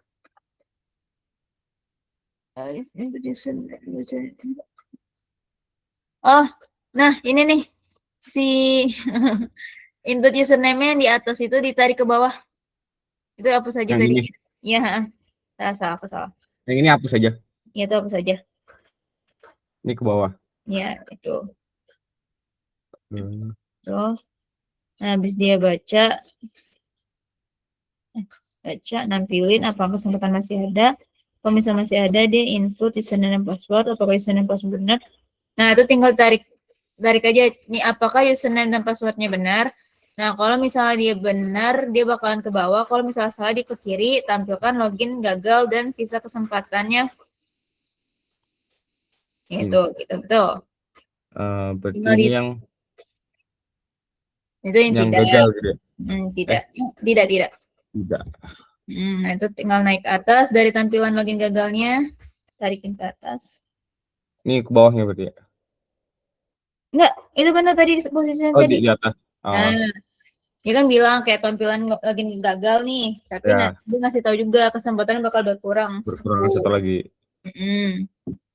Oh, nah ini nih si input username-nya di atas itu ditarik ke bawah. Itu apa saja Yang tadi? ini. Iya, salah. Yang ini hapus saja. Iya, itu apa saja. Ini ke bawah. Iya, itu. Hmm. Terus, nah, habis dia baca, nampilin apakah kesempatan masih ada. Kalau misalnya masih ada, dia input username dan password. Apakah username dan password benar? Nah, itu tinggal tarik aja. Nih, apakah username dan passwordnya benar? Nah, kalau misalnya dia benar, dia bakalan ke bawah. Kalau misalnya salah, dia ke kiri. Tampilkan login gagal dan sisa kesempatannya. Itu, gitu, betul. Berarti Tinggal ini yang itu yang tidak. gagal gitu. Tidak. Tidak. Nah, itu tinggal naik ke atas dari tampilan login gagalnya, tarikin ke atas. Ini ke bawahnya berarti ya? Enggak, itu benar tadi posisinya Oh, tadi. di atas. Oh. Nah, dia kan bilang kayak tampilan login gagal nih, tapi Ya. nanti dia ngasih tahu juga kesempatannya bakal berkurang. Berkurang 1 lagi.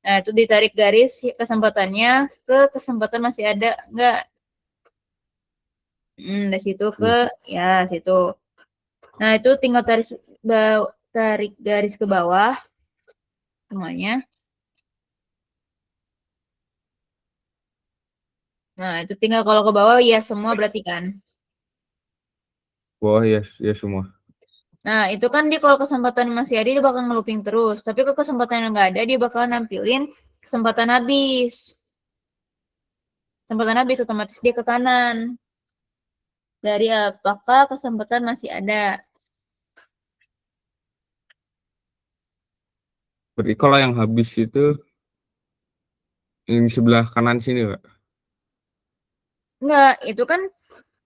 Nah, itu ditarik garis kesempatannya ke kesempatan masih ada enggak? Dari situ ke situ. Nah, itu tinggal tarik garis ke bawah semuanya. Nah, itu tinggal kalau ke bawah ya semua berarti kan. Bawah ya semua. Nah, itu kan dia kalau kesempatan masih ada, dia bakal nge-looping terus. Tapi kalau kesempatan yang nggak ada, dia bakal nampilin kesempatan habis. Kesempatan habis, otomatis dia ke kanan. Dari apakah kesempatan masih ada. Berarti kalau yang habis itu yang di sebelah kanan sini, Kak? Enggak, itu kan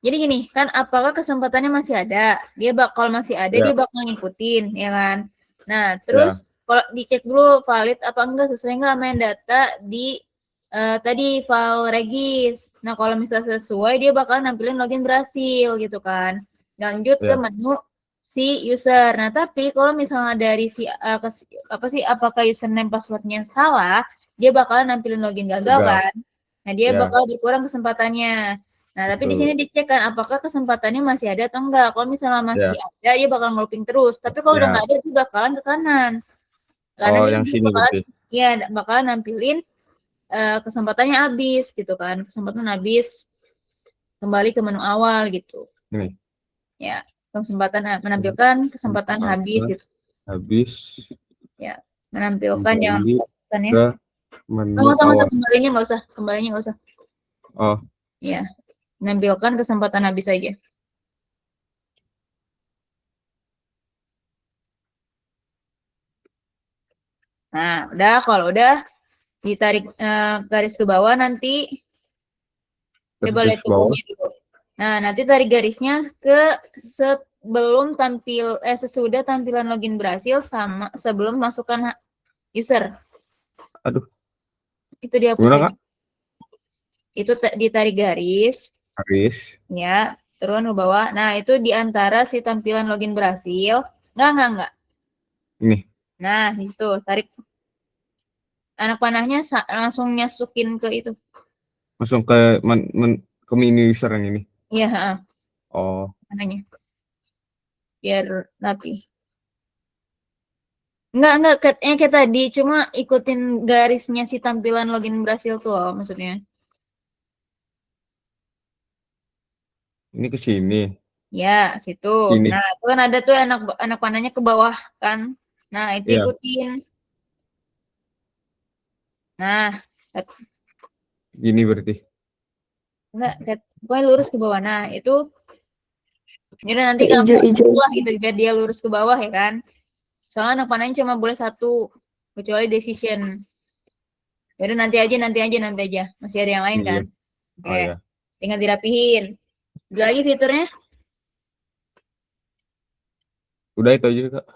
jadi gini, kan apakah kesempatannya masih ada? Dia bakal masih ada, dia bakal ngikutin, ya kan? Nah, terus kalau dicek dulu valid apa enggak, sesuai enggak sama yang data di tadi file regis. Nah, kalau misalnya sesuai, dia bakal nampilin login berhasil gitu kan. Lanjut ke menu si user. Nah, tapi kalau misalnya dari si apakah username passwordnya salah, dia bakal nampilin login gagal kan. Nah, dia bakal berkurang kesempatannya. Nah, tapi di sini dicek kan apakah kesempatannya masih ada atau enggak. Kalau misalnya masih ada, dia bakal nge-looping terus. Tapi kalau udah enggak ada, dia bakalan ke kanan. Karena Oh, dia yang nanti sini berarti. bakalan nampilin kesempatannya habis gitu kan. Kesempatan habis, kembali ke menu awal gitu. Ini. Ya, menampilkan kesempatan habis gitu. Habis Ya, menampilkan yang kembali kesempatannya. ke menu Nggak usah, awal. kembalinya nggak usah. Oh, Ya, menampilkan kesempatan habis aja. Nah, kalau udah ditarik garis ke bawah nanti coba terus lihat ke bawah. tubuhnya dulu. Nah, nanti tarik garisnya ke sesudah tampilan login berhasil sama sebelum masukkan user. Aduh, Itu dihapus gimana, aja. Kak? Itu ditarik garis, Garis. ya, turun ke bawah. Nah, itu di antara si tampilan login berhasil. Enggak. Ini. Nah, di situ tarik anak panahnya langsung nyasukin ke itu. Langsung ke ke menu user yang ini. Iya, Oh, mananya. Biar rapi. Enggak, kayak tadi, cuma ikutin garisnya si tampilan login berhasil tuh loh, maksudnya. ini ke sini. Ya, situ. Sini. Nah, itu kan ada tuh anak panahnya ke bawah kan. Nah, itu Iya. ikutin. Nah, Gini berarti. enggak, pokoknya lurus ke bawah. Nah, itu jadi nanti Yang hijau-hijau. lah gitu biar dia lurus ke bawah ya kan. Soalnya anak panahnya cuma boleh satu, kecuali decision. Jadi nanti aja. Masih ada yang lain Iya. kan. Oke. Oh ya. Tinggal dirapihin. Ada lagi fiturnya? Udah itu aja, Kak.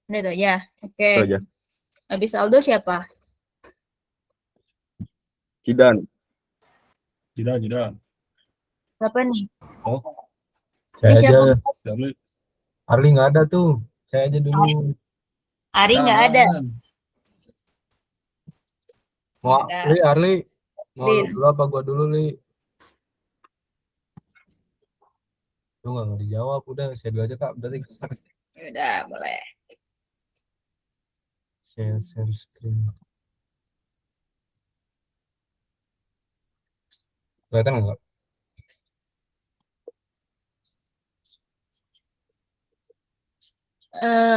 Udah itu aja. Oke. Itu aja. Habis Aldo siapa? Kidan. Tidak. Siapa nih? Oh, saya Ini siapa? aja. Tidak. Arli nggak ada tuh. Saya aja dulu. Ari nggak ada. Mau Ada. Arli. Mau lu Din. dulu apa gua dulu, Li? Lu nggak dijawab. Udah, saya dulu aja, Kak. Berarti Udah, boleh. share screen. Kelihatan nggak?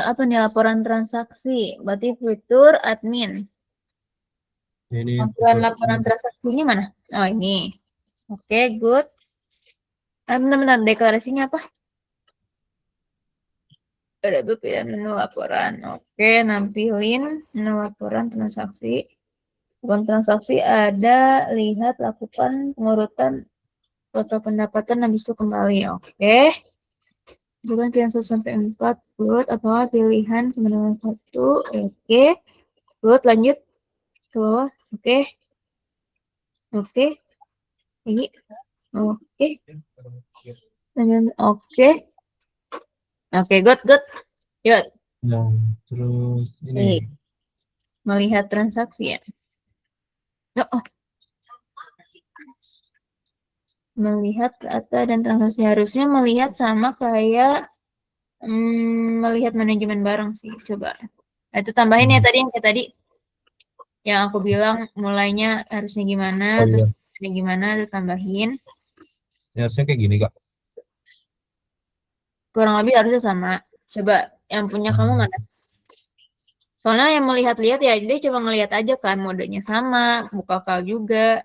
Apa nih laporan transaksi? Berarti fitur admin. Ini Tampilan laporan transaksinya mana? Oh, ini. Oke, good. Benar-benar deklarasinya apa? Ada pilihan menu laporan. Oke, nampilin menu laporan transaksi. Laporan transaksi ada lihat lakukan pengurutan foto pendapatan habis itu kembali. Oke. Bukan pilihan 1 sampai 4. Good. Apa pilihan sama dengan 1. Oke. Good. Lanjut ke bawah. Oke. Oke. Ini. Oke. Lanjut. Oke. Oke, good. Yuk. Nah, terus ini. Melihat transaksi ya. Oh. Melihat data dan transaksi harusnya melihat sama kayak melihat manajemen barang sih. Coba. Nah, itu tambahin ya tadi yang kayak tadi. Yang aku bilang mulainya harusnya gimana, Oh, terus iya. gimana, itu tambahin. Ini harusnya kayak gini, Kak. Kurang lebih harusnya sama. Coba yang punya kamu mana? Soalnya yang melihat-lihat ya, dia cuma ngelihat aja kan, modenya sama, buka file juga.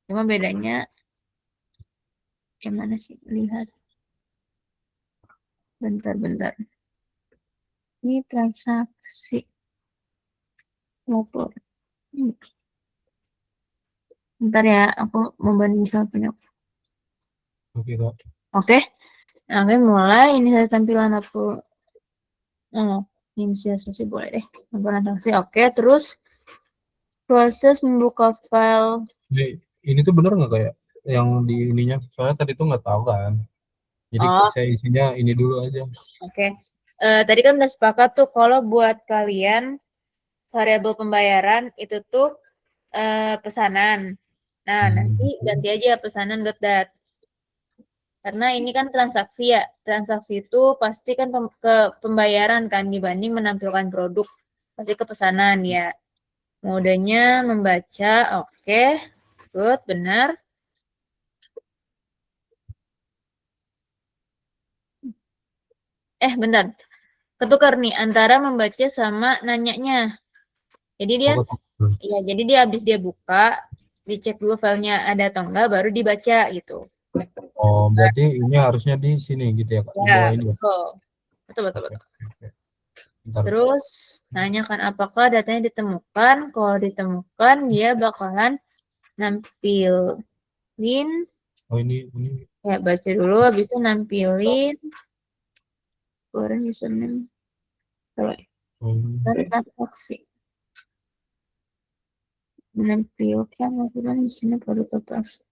Cuma bedanya, yang mana sih? Lihat. Bentar. Ini transaksi. Lapor. Bentar ya, aku membanding sama punya. Oke, Kak. Oke. Nah, oke, mulai. Ini saya tampilan aku. Inisiasi boleh deh. Laporan transaksi. Oke, terus proses membuka file. Ini tuh bener nggak kayak yang di ininya? Soalnya tadi tuh nggak tahu kan. Jadi saya isinya ini dulu aja. Oke. Tadi kan udah sepakat tuh kalau buat kalian variabel pembayaran itu tuh pesanan. Nah, nanti ganti aja pesanan.dat. Karena ini kan transaksi ya. Transaksi itu pasti kan ke pembayaran kan dibanding menampilkan produk. Pasti ke pesanan ya. Modenya membaca, oke. Good, benar. Bentar. Ketukar nih antara membaca sama nanyanya. Jadi dia ya, jadi dia habis dia buka, dicek dulu filenya ada atau enggak, baru dibaca gitu. Oh, berarti ini harusnya di sini gitu ya, Kak, di Ya, bawah ini ya. betul. Betul, betul, Oke, betul. oke. Bentar. Terus nanyakan apakah datanya ditemukan. Kalau ditemukan, dia bakalan nampilin. Oh, ini Ya, baca dulu, habis itu nampilin foreign username. Kalau transaksi. Menampilkan laporan di sini produk transaksi.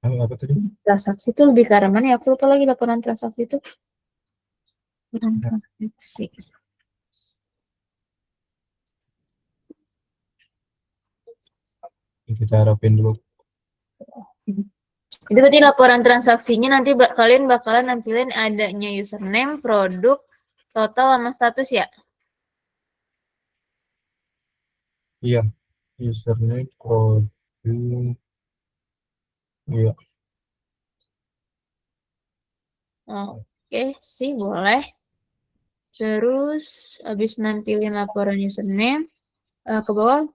apa tadi? Transaksi itu lebih ke arah mana ya? Aku lupa lagi laporan transaksi itu. Laporan transaksi. Kita harapin dulu. Itu berarti laporan transaksinya nanti kalian bakalan nampilin adanya username, produk, total sama status ya? Iya, username, produk. Iya. Oke sih, boleh. Terus habis nampilin laporan username, ke bawah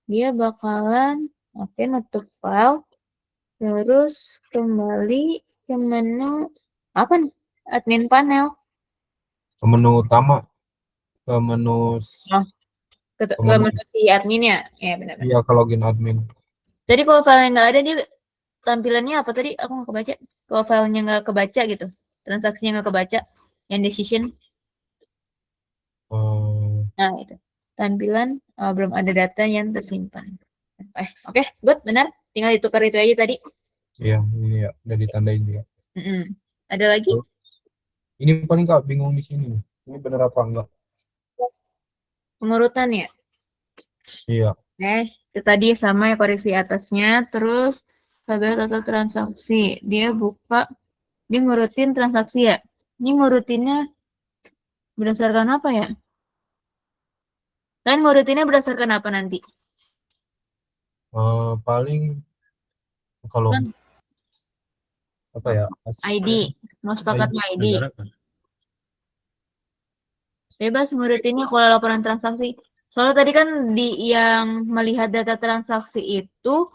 dia bakalan nutup file. Terus kembali ke menu apa nih? Admin panel. Ke menu utama, ke menu Ke menu si admin ya? Ya benar-benar. iya, ke login admin. Jadi kalau filenya nggak ada, dia tampilannya apa tadi? Aku nggak kebaca. Kalau filenya nggak kebaca gitu, transaksinya nggak kebaca, yang decision. Nah itu tampilan belum ada data yang tersimpan. Oke, good, benar. Tinggal ditukar itu aja tadi. Iya, ini ya udah ditandain juga. Ada lagi? Ini paling Kak bingung di sini. Ini benar apa enggak? Pengurutan ya? Iya. Itu tadi sama ya, koreksi atasnya. Terus tabel data transaksi. Dia buka, dia ngurutin transaksi ya. Ini ngurutinnya berdasarkan apa ya? Kalian ngurutinnya berdasarkan apa nanti? Paling kalau apa ya? ID. Mau sepakatnya ID. Negara kan? Bebas ngurutinnya kalau laporan transaksi. Soalnya tadi kan yang melihat data transaksi itu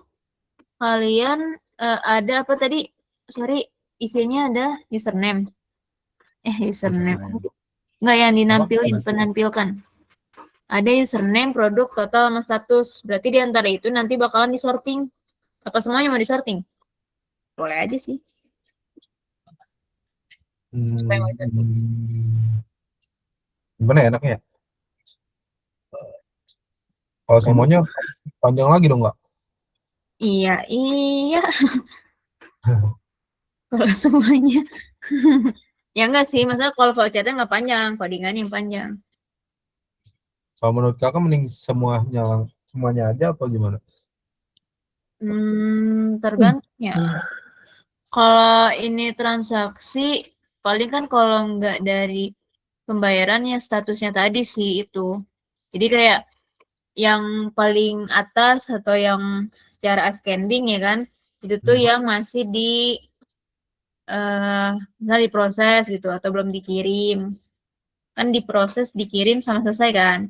kalian ada apa tadi? Sorry, isinya ada username. Username. Enggak, yang dinampilin, penampilkan. Ada username, produk, total, sama status. Berarti di antara itu nanti bakalan disorting. Apa semuanya mau disorting? Boleh aja sih. Gimana ya enaknya? Kalau semuanya panjang lagi dong, Kak? Iya. Kalau semuanya. Ya enggak sih, maksudnya kalau vouchernya nggak panjang, codingan yang panjang. Kalau menurut Kakak mending semuanya aja apa gimana? Tergantung ya. Kalau ini transaksi, paling kan kalau nggak dari pembayarannya statusnya tadi sih itu. Jadi kayak yang paling atas atau yang secara ascending ya kan, itu tuh yang masih misalnya diproses gitu atau belum dikirim. Kan diproses, dikirim sama selesai kan.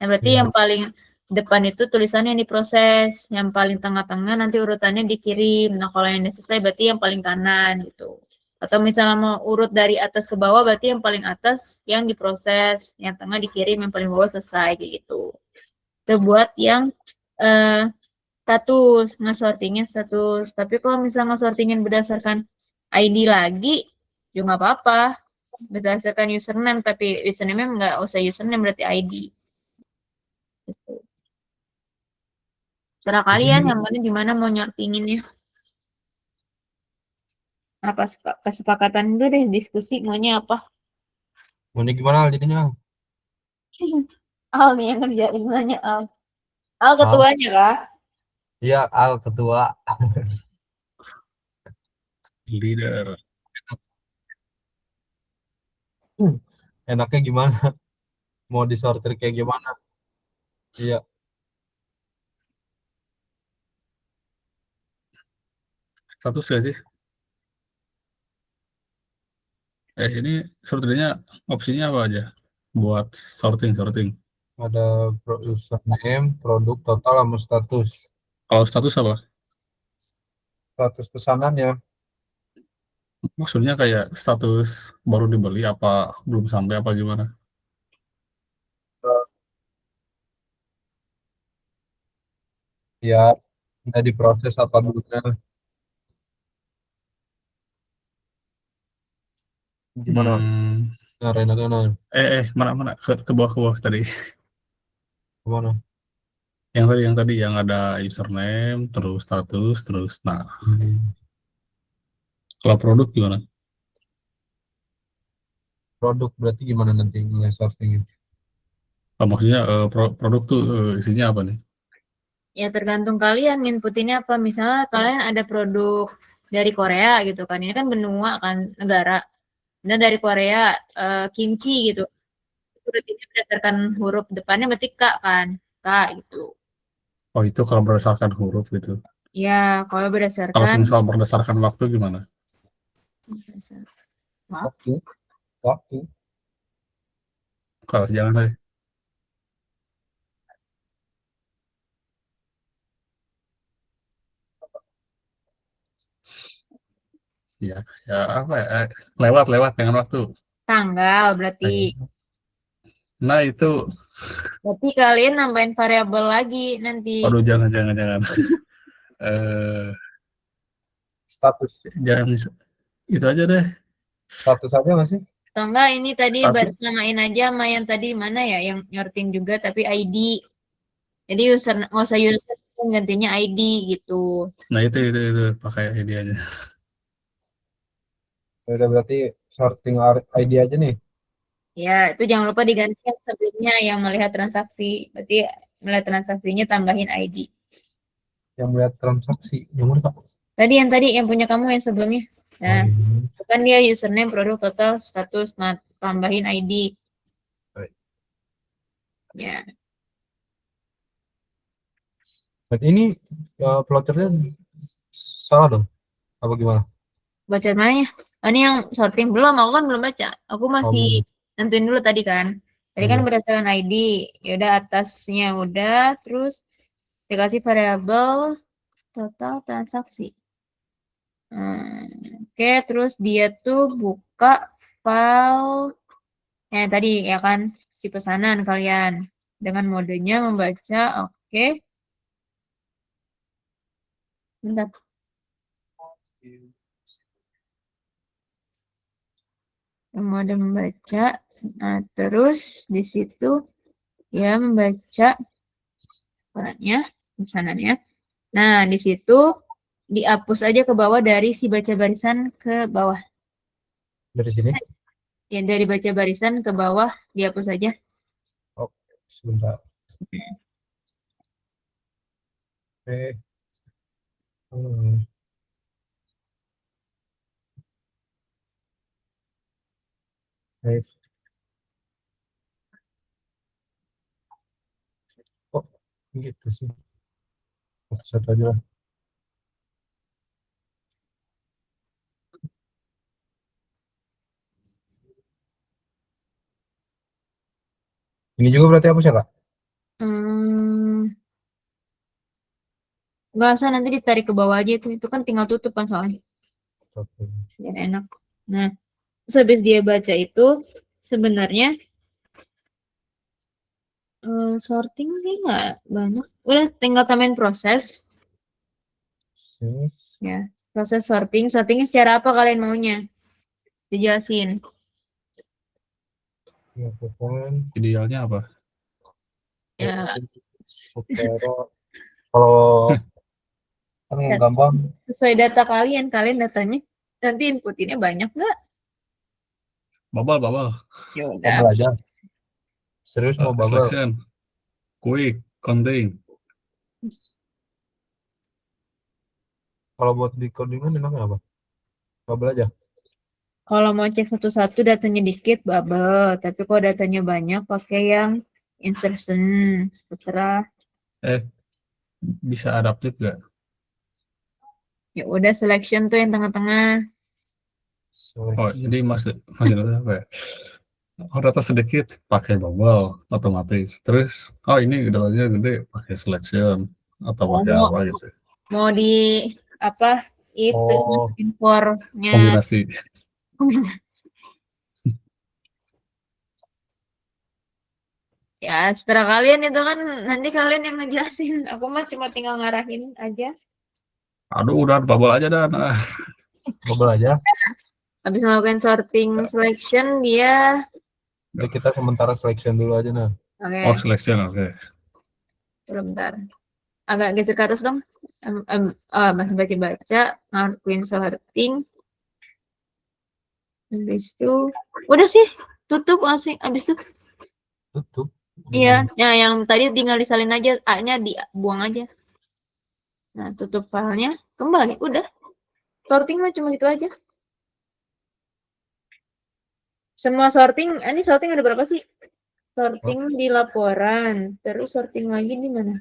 Nah, berarti yang paling depan itu tulisannya yang diproses, yang paling tengah-tengah nanti urutannya dikirim. Nah, kalau yang udah selesai berarti yang paling kanan gitu. Atau misalnya mau urut dari atas ke bawah berarti yang paling atas yang diproses, yang tengah dikirim, yang paling bawah selesai gitu. Itu buat yang status, nge-sortingnya status. Tapi kalau misalnya nge-sortingin berdasarkan ID lagi, juga nggak apa-apa. Berdasarkan username, tapi username nggak usah username, berarti ID. Gitu. Serah kalian, yang mana gimana mau nyortinginnya. Apa kesepakatan dulu deh, diskusi maunya apa. Maunya gimana jadinya? Al nih yang ngerjain, nanya Al. Al ketuanya kah? Iya, Al ketua. Leader. Enaknya gimana? Mau disortir kayak gimana? Iya, Status gak sih? Ini sortirnya opsinya apa aja? Buat sorting. ada username, produk, total, sama status. Kalau status apa? Status pesanannya. Maksudnya kayak status baru dibeli apa belum sampai apa gimana? Ya, udah diproses apa belum? Gimana? Hmm, Nah, enaknya nah, mana ke bawah tadi. gimana? Yang tadi yang ada username, terus status, terus nah, kalau produk gimana? Produk berarti gimana nanti nilai sortingnya? Maksudnya produk tuh isinya apa nih? Ya tergantung kalian inputinnya apa. Misalnya kalian ada produk dari Korea gitu kan. Ini kan benua kan negara. Dan dari Korea kimchi gitu. Itu berarti berdasarkan huruf depannya berarti K kan. K gitu. Oh itu kalau berdasarkan huruf gitu. Ya, kalau Kalau berdasarkan misal berdasarkan waktu gimana? maaf, Waktu. Kalau jangan deh. Ya, ya apa ya? Lewat dengan waktu. tanggal berarti. Nah itu, Berarti kalian nambahin variabel lagi nanti. waduh jangan. eh Status. Jangan itu aja deh. Status aja nggak sih? Atau enggak ini tadi Status. samain aja sama yang tadi mana ya yang nyorting juga tapi ID. Jadi user nggak usah user gantinya ID gitu. Nah itu pakai ini aja. Ya udah berarti sorting ID aja nih. Ya, itu jangan lupa diganti yang sebelumnya yang melihat transaksi. Berarti melihat transaksinya tambahin ID. Yang melihat transaksi. Yang mana, Pak? Tadi yang punya kamu yang sebelumnya. Nah, kan dia username, produk, total, status. Nah, tambahin ID. Baik. Ya. Berarti ini ploternya salah dong? Apa gimana? Baca namanya. Oh, ini yang sorting belum, aku kan belum baca. Aku masih nentuin dulu tadi kan. Tadi kan berdasarkan ID. Ya udah atasnya udah, terus dikasih variabel total transaksi. Oke, terus dia tuh buka file tadi ya kan si pesanan kalian dengan modenya membaca. Oke. Bentar. Mode membaca. Nah, terus di situ ya membaca pesanannya. Nah, di situ dihapus aja ke bawah dari si baca barisan ke bawah. Dari sini? Ya, dari baca barisan ke bawah dihapus aja. Oke, sebentar. Oke. Baik. Kok gitu sih? Satu aja lah. Ini juga berarti hapus ya, Kak? Nggak usah, nanti ditarik ke bawah aja itu kan tinggal tutup kan soalnya. Oke. Biar enak. Nah, terus habis dia baca itu sebenarnya sorting sih nggak banyak. Udah tinggal tambahin proses. Ya, proses sorting. Sortingnya secara apa kalian maunya? Dijelasin. Ya, pokoknya Idealnya apa? Ya, kalau kan gampang. sesuai data kalian datanya nanti inputinnya banyak nggak? Bubble. Ya Mau udah. belajar. Serius mau bubble. Selection. Quick. Contain. Kalau buat di codingan enaknya apa? Bubble aja. Kalau mau cek satu-satu datanya dikit bubble, tapi kalau datanya banyak pakai yang insertion. Terserah. Bisa adaptif gak? Ya udah selection tuh yang tengah-tengah. Oh, jadi maksudnya apa ya? Oh, data sedikit pakai bubble otomatis. Terus, oh ini datanya gede pakai selection atau pakai Oh, apa gitu. mau di apa? If terus Oh, masukin for-nya. Kombinasi. Ya, setelah kalian itu kan nanti kalian yang ngejelasin. Aku mah cuma tinggal ngarahin aja. Aduh, udah bubble aja dah. Nah. bubble aja. Habis melakukan sorting selection dia. Jadi kita sementara selection dulu aja nah. Oke, Oh, selection, oke. bentar. Agak geser ke atas dong. Masih baca-baca, ngelakuin sorting. Habis itu, udah sih, tutup langsung. Habis itu, Tutup. iya, ya yang tadi tinggal disalin aja, A-nya dibuang aja. Nah, tutup filenya, kembali, udah. Sorting mah cuma gitu aja. Semua sorting, ini sorting ada berapa sih? Sorting di laporan, terus sorting lagi di mana?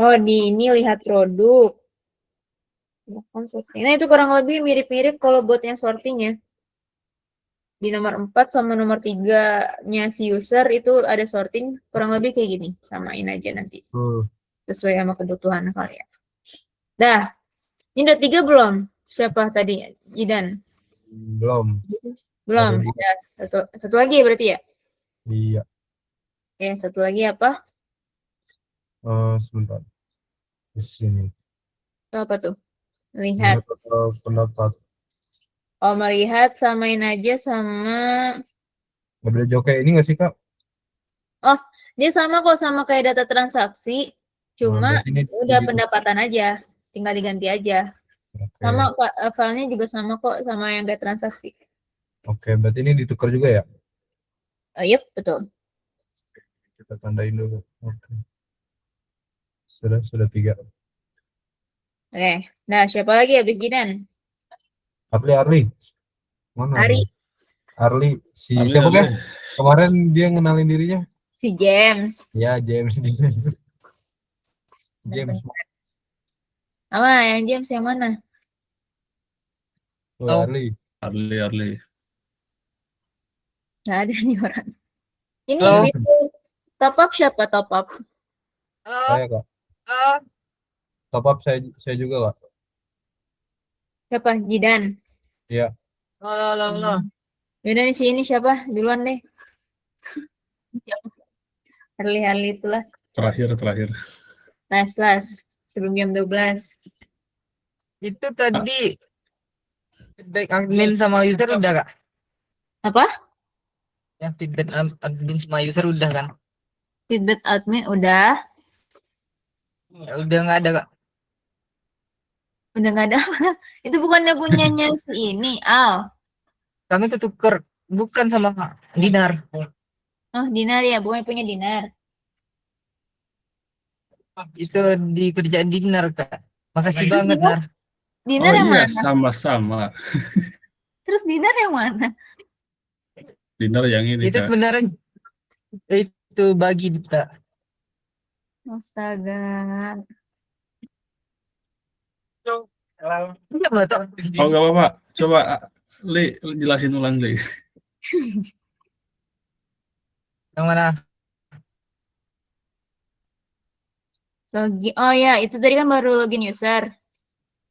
Oh, di ini lihat produk. Nah, itu kurang lebih mirip-mirip kalau buat yang sorting ya. Di nomor 4 sama nomor 3-nya si user itu ada sorting kurang lebih kayak gini. Samain aja nanti. Sesuai sama kebutuhan kalian. Dah. Ini udah 3 belum? Siapa tadi? Jidan? Belum. Belum. Ya, satu lagi ya berarti ya? Iya. Oke, satu lagi apa? Sebentar. Di sini. Itu apa tuh? Melihat. Pendapat. Oh, melihat samain aja sama. Nggak boleh jauh kayak ini nggak sih Kak? Oh, dia sama kok sama kayak data transaksi. Cuma berarti ini udah ditukar. pendapatan aja. Tinggal diganti aja. Oke. Sama filenya juga sama kok sama yang kayak transaksi. Oke, berarti ini ditukar juga ya? Yep, betul. Kita tandain dulu. Oke. Sudah 3. Oke. Nah, siapa lagi habis Jidan? Arli. Mana Ari. Arli. Si Arli, siapa Arli. kan? Kemarin dia ngenalin dirinya. Si James. Ya, James. James. Apa yang James yang mana? Oh, Arli. Arli. Nggak ada nih orang. Ini Halo. itu top up siapa top up? Saya Kak. Top up saya juga Kak. Siapa? Jidan. Iya. Halo. Yaudah nih sini siapa? Duluan deh. Arli itulah. Terakhir. Last. Sebelum jam 12. Itu tadi feedback admin sama user udah Kak? Apa? Yang feedback admin sama user udah kan? Feedback admin udah. Ya, udah nggak ada Kak? Udah nggak ada. Itu bukannya punyanya si ini, Al. Kami tuh tuker bukan sama Kak Dinar. Oh, Dinar ya, bukan punya Dinar. Itu di kerjaan Dinar Kak. Makasih Terus banget Dinar? Nar. Dinar Oh yang iya, mana? sama-sama. Terus Dinar yang mana? Dinar yang ini, Itu Kak. sebenarnya itu bagi Kak. Astaga. Iya betul. Oh, nggak apa-apa. Coba, Li, jelasin ulang, Li. Yang mana? Login. Oh ya, itu tadi kan baru login user.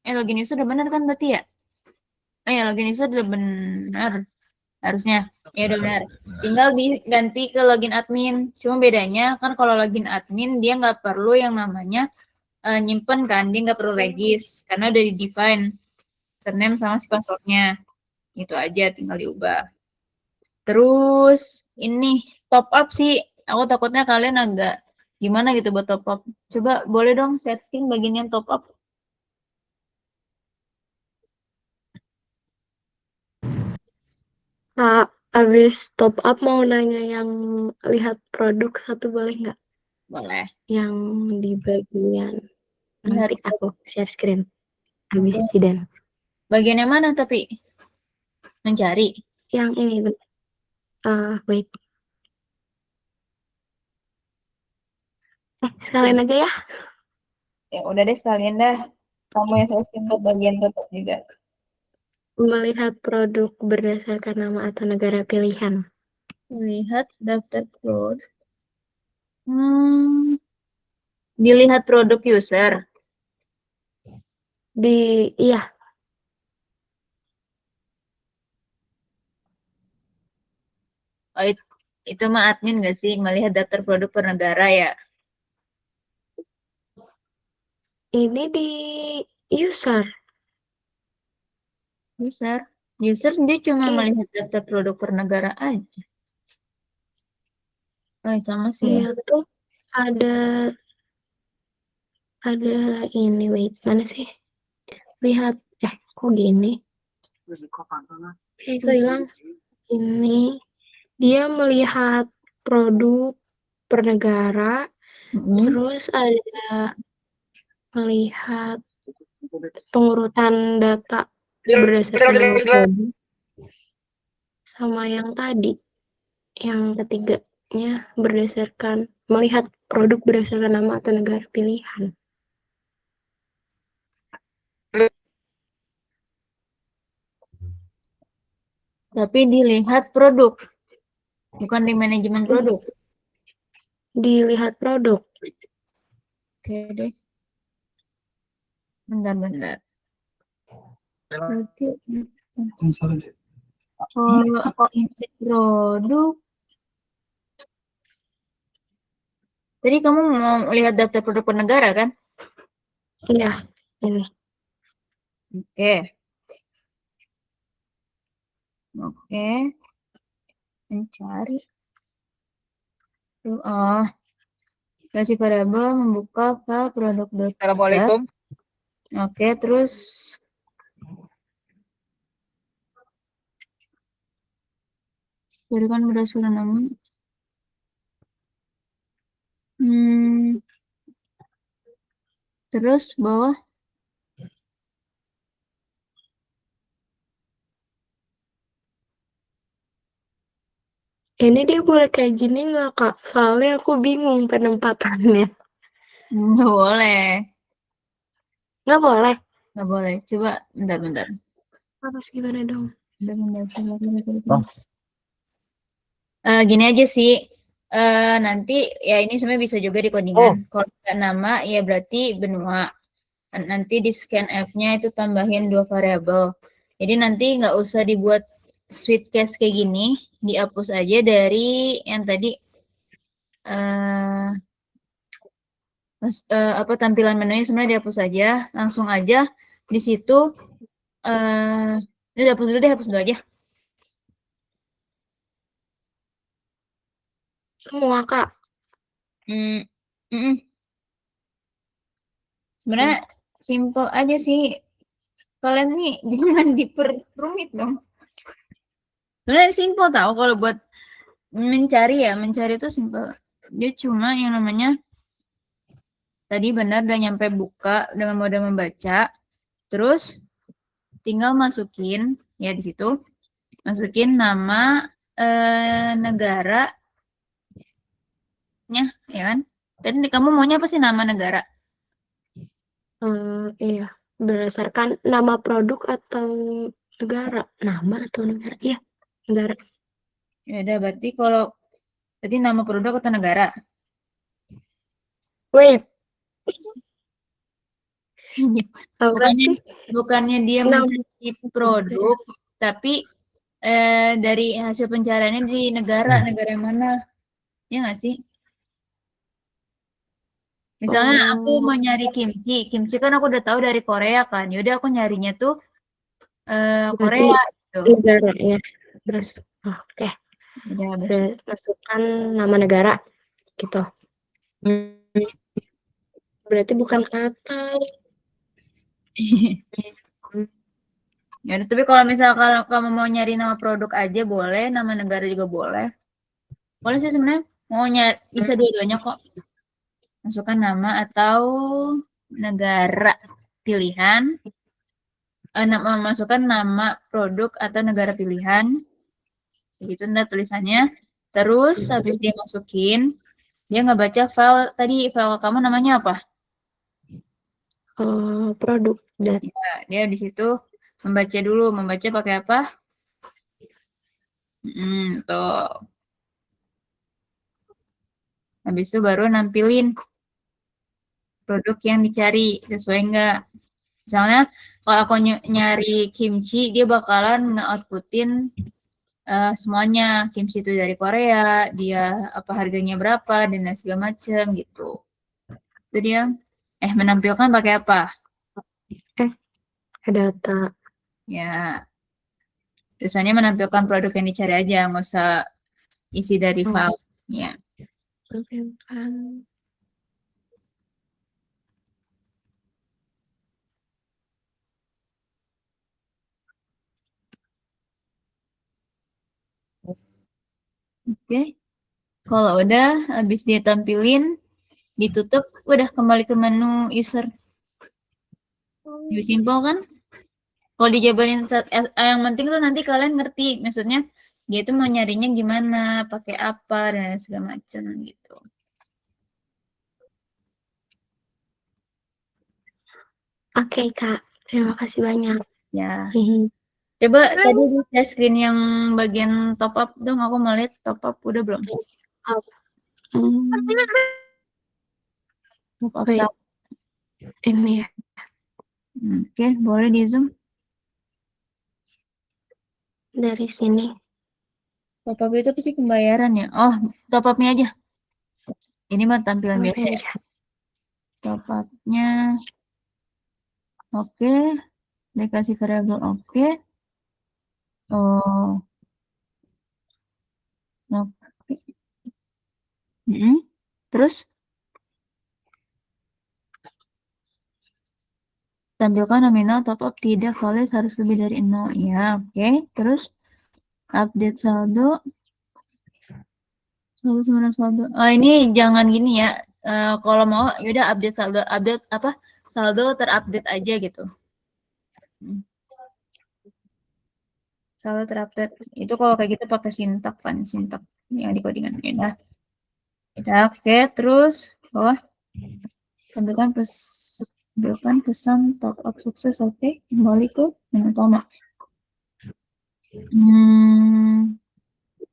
Login user udah benar kan berarti ya? Oh ya, login user udah benar. Harusnya. Ya udah benar. Tinggal diganti ke login admin. Cuma bedanya kan kalau login admin dia nggak perlu yang namanya nyimpen kan. Dia nggak perlu regis. Karena udah di-define username sama si passwordnya. Itu aja tinggal diubah. Terus ini top up sih. Aku takutnya kalian agak gimana gitu buat top up. Coba boleh dong setting bagian yang top up. Kak, abis top up mau nanya yang lihat produk satu boleh nggak? Boleh. Yang di bagian Lihat nanti aku share screen habis Cidan. bagian yang mana tapi mencari. Yang ini wait. Sekalian aja ya. Ya udah deh sekalian dah. Kamu yang saya screenshot bagian tetap juga. Melihat produk berdasarkan nama atau negara pilihan. Lihat daftar produk. Dilihat produk user. Iya. Oh, itu mah admin nggak sih melihat daftar produk per negara ya? Ini di user. User dia cuma Iya. melihat daftar produk per negara aja. Oh, sama sih ya. Iya tuh ada ini, wait, mana sih? Lihat, kok gini? Itu hilang. Ini dia melihat produk per negara, terus ada melihat pengurutan data berdasarkan nama produk, sama yang tadi, yang ketiganya berdasarkan melihat produk berdasarkan nama atau negara pilihan. Tapi dilihat produk, bukan di manajemen produk. Dilihat produk. Oke deh. Bentar. Berarti kalau ini produk. Tadi kamu mau lihat daftar produk per negara kan? Iya, ini. Oke. Mencari. Kasih variabel membuka file produk data. Assalamualaikum. Oke, terus carikan berdasarkan nama. Terus bawah. Ini dia boleh kayak gini nggak, Kak? Soalnya aku bingung penempatannya. Nggak boleh. Nggak boleh? Nggak boleh. Coba, bentar. Harus gimana dong? Bentar, coba. Gini aja sih. Nanti ya ini sebenarnya bisa juga di codingan. Kalau nggak nama ya berarti benua. Nanti di scanf-nya itu tambahin 2 variabel. Jadi nanti nggak usah dibuat sweet case kayak gini, dihapus aja dari yang tadi tampilan menunya sebenarnya dihapus aja, langsung aja di situ ini hapus dulu aja. Semua, Kak. Sebenarnya simple aja sih. Kalian nih jangan diperrumit dong. Sebenarnya simple tau kalau buat mencari itu simple. Dia cuma yang namanya tadi benar udah nyampe buka dengan mode membaca. Terus tinggal masukin ya di situ. Masukin nama negaranya ya kan? Tadi kamu maunya apa sih nama negara? Iya, berdasarkan nama produk atau negara? Nama atau negara? Iya, negara. Ya udah berarti nama produk atau negara? Wait. Bukannya dia mencari produk, tapi dari hasil pencariannya di negara yang mana? Ya nggak sih? Misalnya aku mau nyari kimchi kan aku udah tahu dari Korea kan. Yaudah aku nyarinya tuh Korea gitu. Negaranya. Terus, oke. Masukkan nama negara gitu. Berarti bukan atau. Ya, tapi kalau misalnya kamu mau nyari nama produk aja boleh, nama negara juga boleh. Boleh sih sebenarnya. Mau nyari bisa dua-duanya kok. masukkan nama atau negara pilihan. Masukkan nama produk atau negara pilihan. Begitu ntar tulisannya. Terus habis dia masukin, dia ngebaca file tadi, file kamu namanya apa? Produk dan Ya, dia di situ membaca dulu, membaca pakai apa? Tuh. Habis itu baru nampilin produk yang dicari sesuai enggak. Misalnya kalau aku nyari kimchi, dia bakalan nge-outputin semuanya. Kimchi itu dari Korea, dia apa harganya berapa dan lain segala macam gitu. Itu dia menampilkan pakai apa? data. Ya. Biasanya menampilkan produk yang dicari aja, nggak usah isi dari file. Ya. Tampilkan. Oke. Kalau udah habis dia tampilin, ditutup, udah kembali ke menu user. Lebih simpel kan? Kalau dijabarin yang penting tuh nanti kalian ngerti, maksudnya dia tuh mau nyarinya gimana, pakai apa dan segala macam gitu. Oke, Kak. Terima kasih banyak. Ya. Coba tadi di share screen yang bagian top up dong, aku mau lihat top up udah belum? Top up Wait. Ini ya. Oke, boleh di zoom. Dari sini. Top up itu pasti pembayaran ya. Oh, top up-nya aja. Ini mah tampilan biasa ya. Top up-nya. Oke. Dikasih variabel oke. Oh. Oke. Terus tampilkan nominal top up tidak valid, harus lebih dari 0. Ya, oke. Terus update saldo. Saldo. Oh, ini jangan gini ya. Kalau mau yaudah update saldo, update apa? Saldo terupdate aja gitu. Saldo terupdate. Itu kalau kayak gitu pakai sintak kan, sintak yang di codingan. Ya udah, oke. Terus bawah tampilkan pesan top up sukses. Oke, kembali ke menu utama.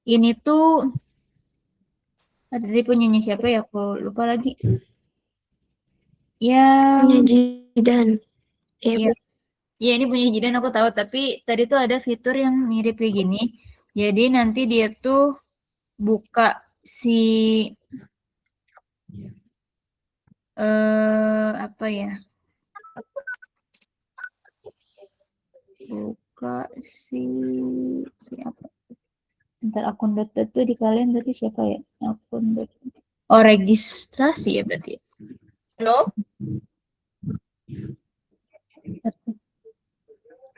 Ini tuh tadi punyanya siapa ya? Aku lupa lagi. Punya Jidan. Iya. Ya, ini punya Jidan aku tahu, tapi tadi tuh ada fitur yang mirip kayak gini. Jadi nanti dia tuh buka si apa ya? Buka si apa? Ntar akun data tuh di kalian berarti siapa ya? Akun data. Oh, registrasi ya berarti. Halo?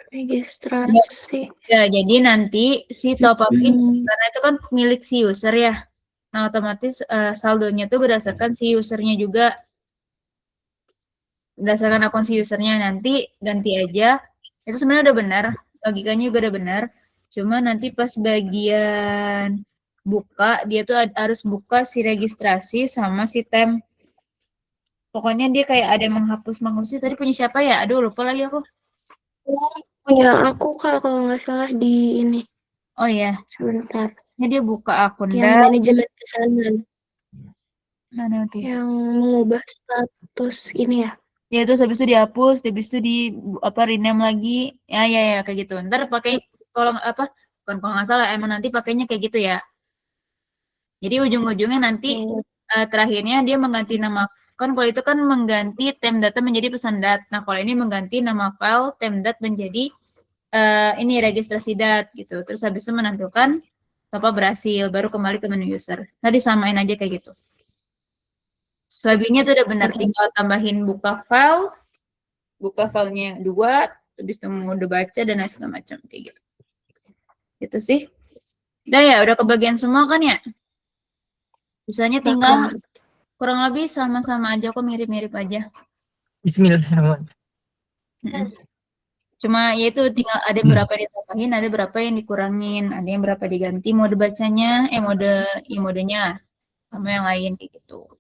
Registrasi. Ya, jadi nanti si top up ini karena itu kan milik si user ya. Nah, otomatis saldonya tuh berdasarkan si usernya juga. Berdasarkan akun si usernya, nanti ganti aja. Itu sebenarnya udah benar, logikanya juga udah benar. Cuma nanti pas bagian buka, dia tuh harus buka si registrasi sama si temp. Pokoknya dia kayak ada yang menghapus tadi punya siapa ya? Aduh, lupa lagi aku. Punya aku, Kak, kalau nggak salah di ini. Oh iya. Sebentar. Ini dia buka akun yang manajemen pesanan. Mana itu? Yang mengubah status ini ya. Ya, terus habis itu dihapus, habis itu di apa rename lagi. Ya kayak gitu. Ntar pakai kalau apa? Kalau nggak salah emang nanti pakainya kayak gitu ya. Jadi ujung-ujungnya nanti terakhirnya dia mengganti nama. Kan kalau itu kan mengganti temp.dat menjadi pesan.dat. Nah, kalau ini mengganti nama file temp.dat menjadi ini registrasi dat gitu. Terus habis itu menampilkan apa berhasil, baru kembali ke menu user. Nah, disamain aja kayak gitu. Selebihnya tuh udah benar, tinggal tambahin buka filenya 2, habis itu udah baca dan lain segala macam kayak gitu. Gitu sih. Udah ya, udah kebagian semua kan ya? Misalnya tinggal Kurang lebih sama-sama aja kok, mirip-mirip aja. Bismillahirrahmanirrahim. Mm-mm. Cuma ya itu tinggal ada berapa ditambahin, ada berapa yang dikurangin, ada yang berapa diganti mode bacanya, modenya sama yang lain kayak gitu.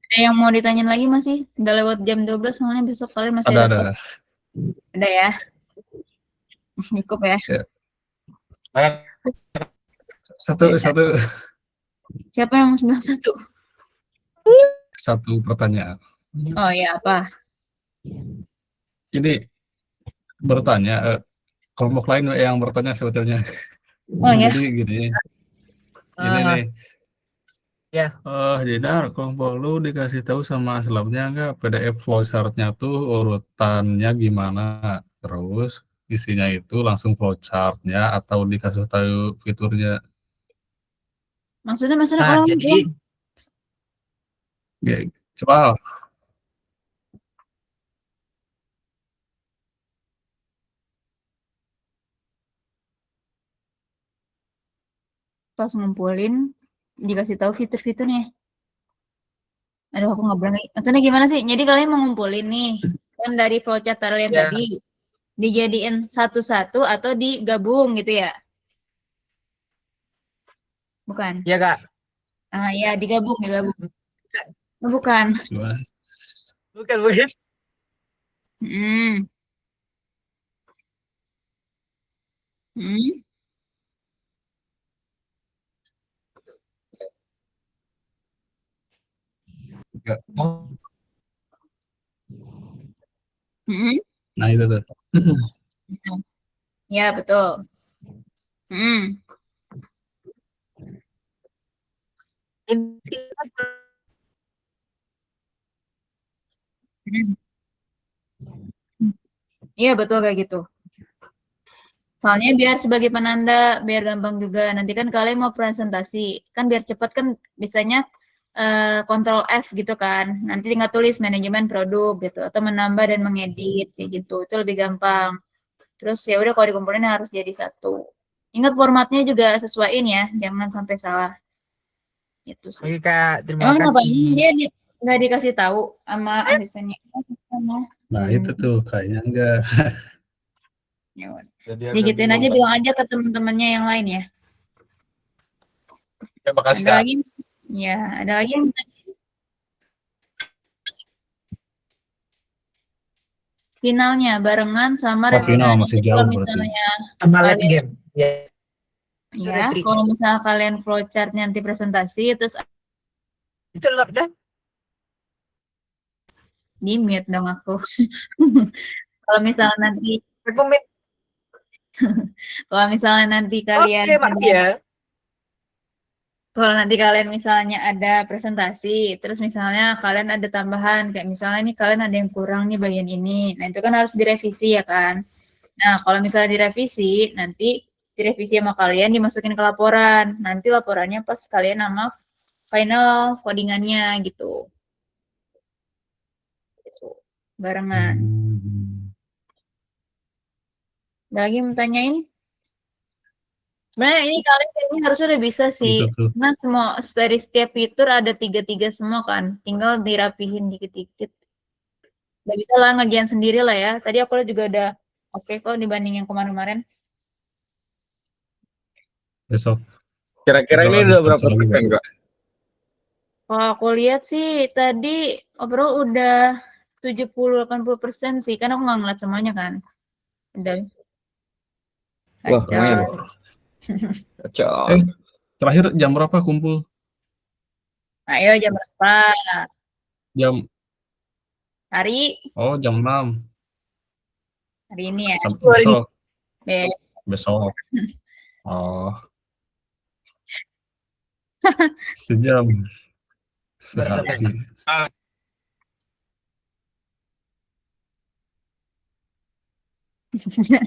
Ada yang mau ditanyain lagi masih? Udah lewat jam 12 soalnya besok kalian masih Ada, ada. ada. Ada ya? Cukup ya? Satu, satu, Siapa yang 91? satu pertanyaan. Oh ya, apa? Ini bertanya, kelompok lain yang bertanya sebetulnya. Oh ya, Jadi gini, ini Ah, nih. Ya. Jedar, kelompok lu dikasih tahu sama Aslamnya nggak PDF flowchart-nya tuh urutannya gimana? Terus isinya itu langsung flowchart-nya atau dikasih tahu fiturnya? maksudnya Nah, kalau jadi Ya, coba pas ngumpulin dikasih tahu fitur-fiturnya. Aduh, aku nggak berani. Maksudnya gimana sih? Jadi kalian mau ngumpulin nih, kan dari flowchart kalian Ya. tadi, dijadiin satu-satu atau digabung gitu ya? Bukan? ya Kak. Ah ya, digabung. Oh, bukan. gimana? Bukan, bukan. Hmm. Hmm. Nggak. Hmm. Nah itu tuh. Ya, betul. Hmm. Intinya Hmm. Iya, betul kayak gitu. Soalnya biar sebagai penanda, biar gampang juga. Nanti kan kalian mau presentasi, kan biar cepat kan bisanya Ctrl F gitu kan. Nanti tinggal tulis manajemen produk gitu atau menambah dan mengedit kayak gitu. Itu lebih gampang. Terus ya udah kalau dikumpulin harus jadi satu. Ingat formatnya juga sesuaiin ya, jangan sampai salah. Itu sih. Oke Kak, terima Emang kenapa kasih. dia nggak dikasih tahu sama asistennya? Nah itu tuh kayaknya enggak. Ya udah. Jadi Digituin aja, bilang aja ke teman-temannya yang lain ya. Terima kasih Ada Kak. lagi? Ya, ada lagi yang finalnya barengan sama Oh, final reviewnya. masih Jadi kalau jauh berarti. misalnya Sama live kalian game. Ya. ya, kalau misalnya kalian flowchart nanti presentasi terus Itu lab dah. di mute dong aku. Kalau misalnya nanti Aku mit. kalau misalnya nanti kalian Oke, maaf ya. kalau nanti kalian misalnya ada presentasi, terus misalnya kalian ada tambahan, kayak misalnya nih kalian ada yang kurang nih bagian ini. Nah, itu kan harus direvisi ya kan. Nah, kalau misalnya direvisi, nanti direvisi sama kalian dimasukin ke laporan. Nanti laporannya pas kalian sama final codingannya gitu. Gitu. Barengan. Ada lagi yang mau tanyain? Sebenarnya ini kalian kayaknya harusnya udah bisa sih. Itu tuh. Karena semua dari setiap fitur ada 3-3 semua kan. Tinggal dirapihin dikit-dikit. Udah bisa lah ngerjain sendiri lah ya. Tadi aku juga udah oke kok dibanding yang kemarin-kemarin. Besok Kira-kira ini ada udah instruksi berapa lagi persen, nggak? Kak? Kalau aku lihat sih tadi overall udah 70-80% sih. Karena aku nggak ngeliat semuanya kan. Udah. Wah, Kacau. lumayan. Kacau. Terakhir jam berapa kumpul? Ayo jam berapa? Jam Hari jam 6 hari ini ya. sampai besok. Besok. Besok. Oh. Sejam. Sehari.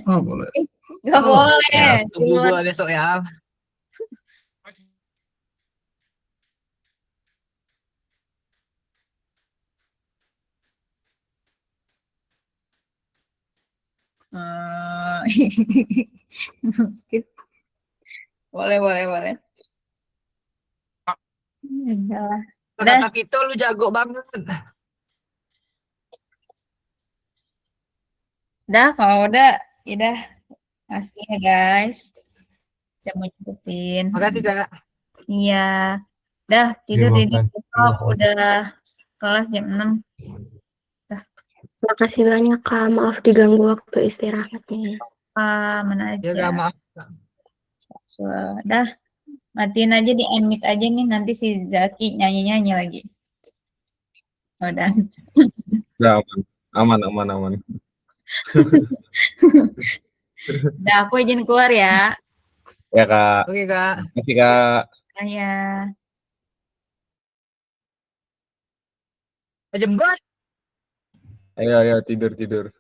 Oh, boleh. Nggak Oh, boleh. siap. Tunggu gua besok ya. Boleh. Udah. Udah. Kata Vito lu jago banget. Udah, kalau udah, udah. Makasih ya guys. Udah mau cukupin. Makasih Kak. Iya. Udah, tidur Terima ini kasih. besok udah kelas jam 6. Makasih banyak Kak, maaf diganggu waktu istirahatnya. Mana Ya aja. Kak, maaf. Udah, matiin aja di unmute aja nih, nanti si Zaki nyanyi-nyanyi lagi. Udah. Udah aman, aman. Udah, aku izin keluar ya. Ya Kak, Oke Kak. makasih Kak. Ya. Jembat. Ayo tidur.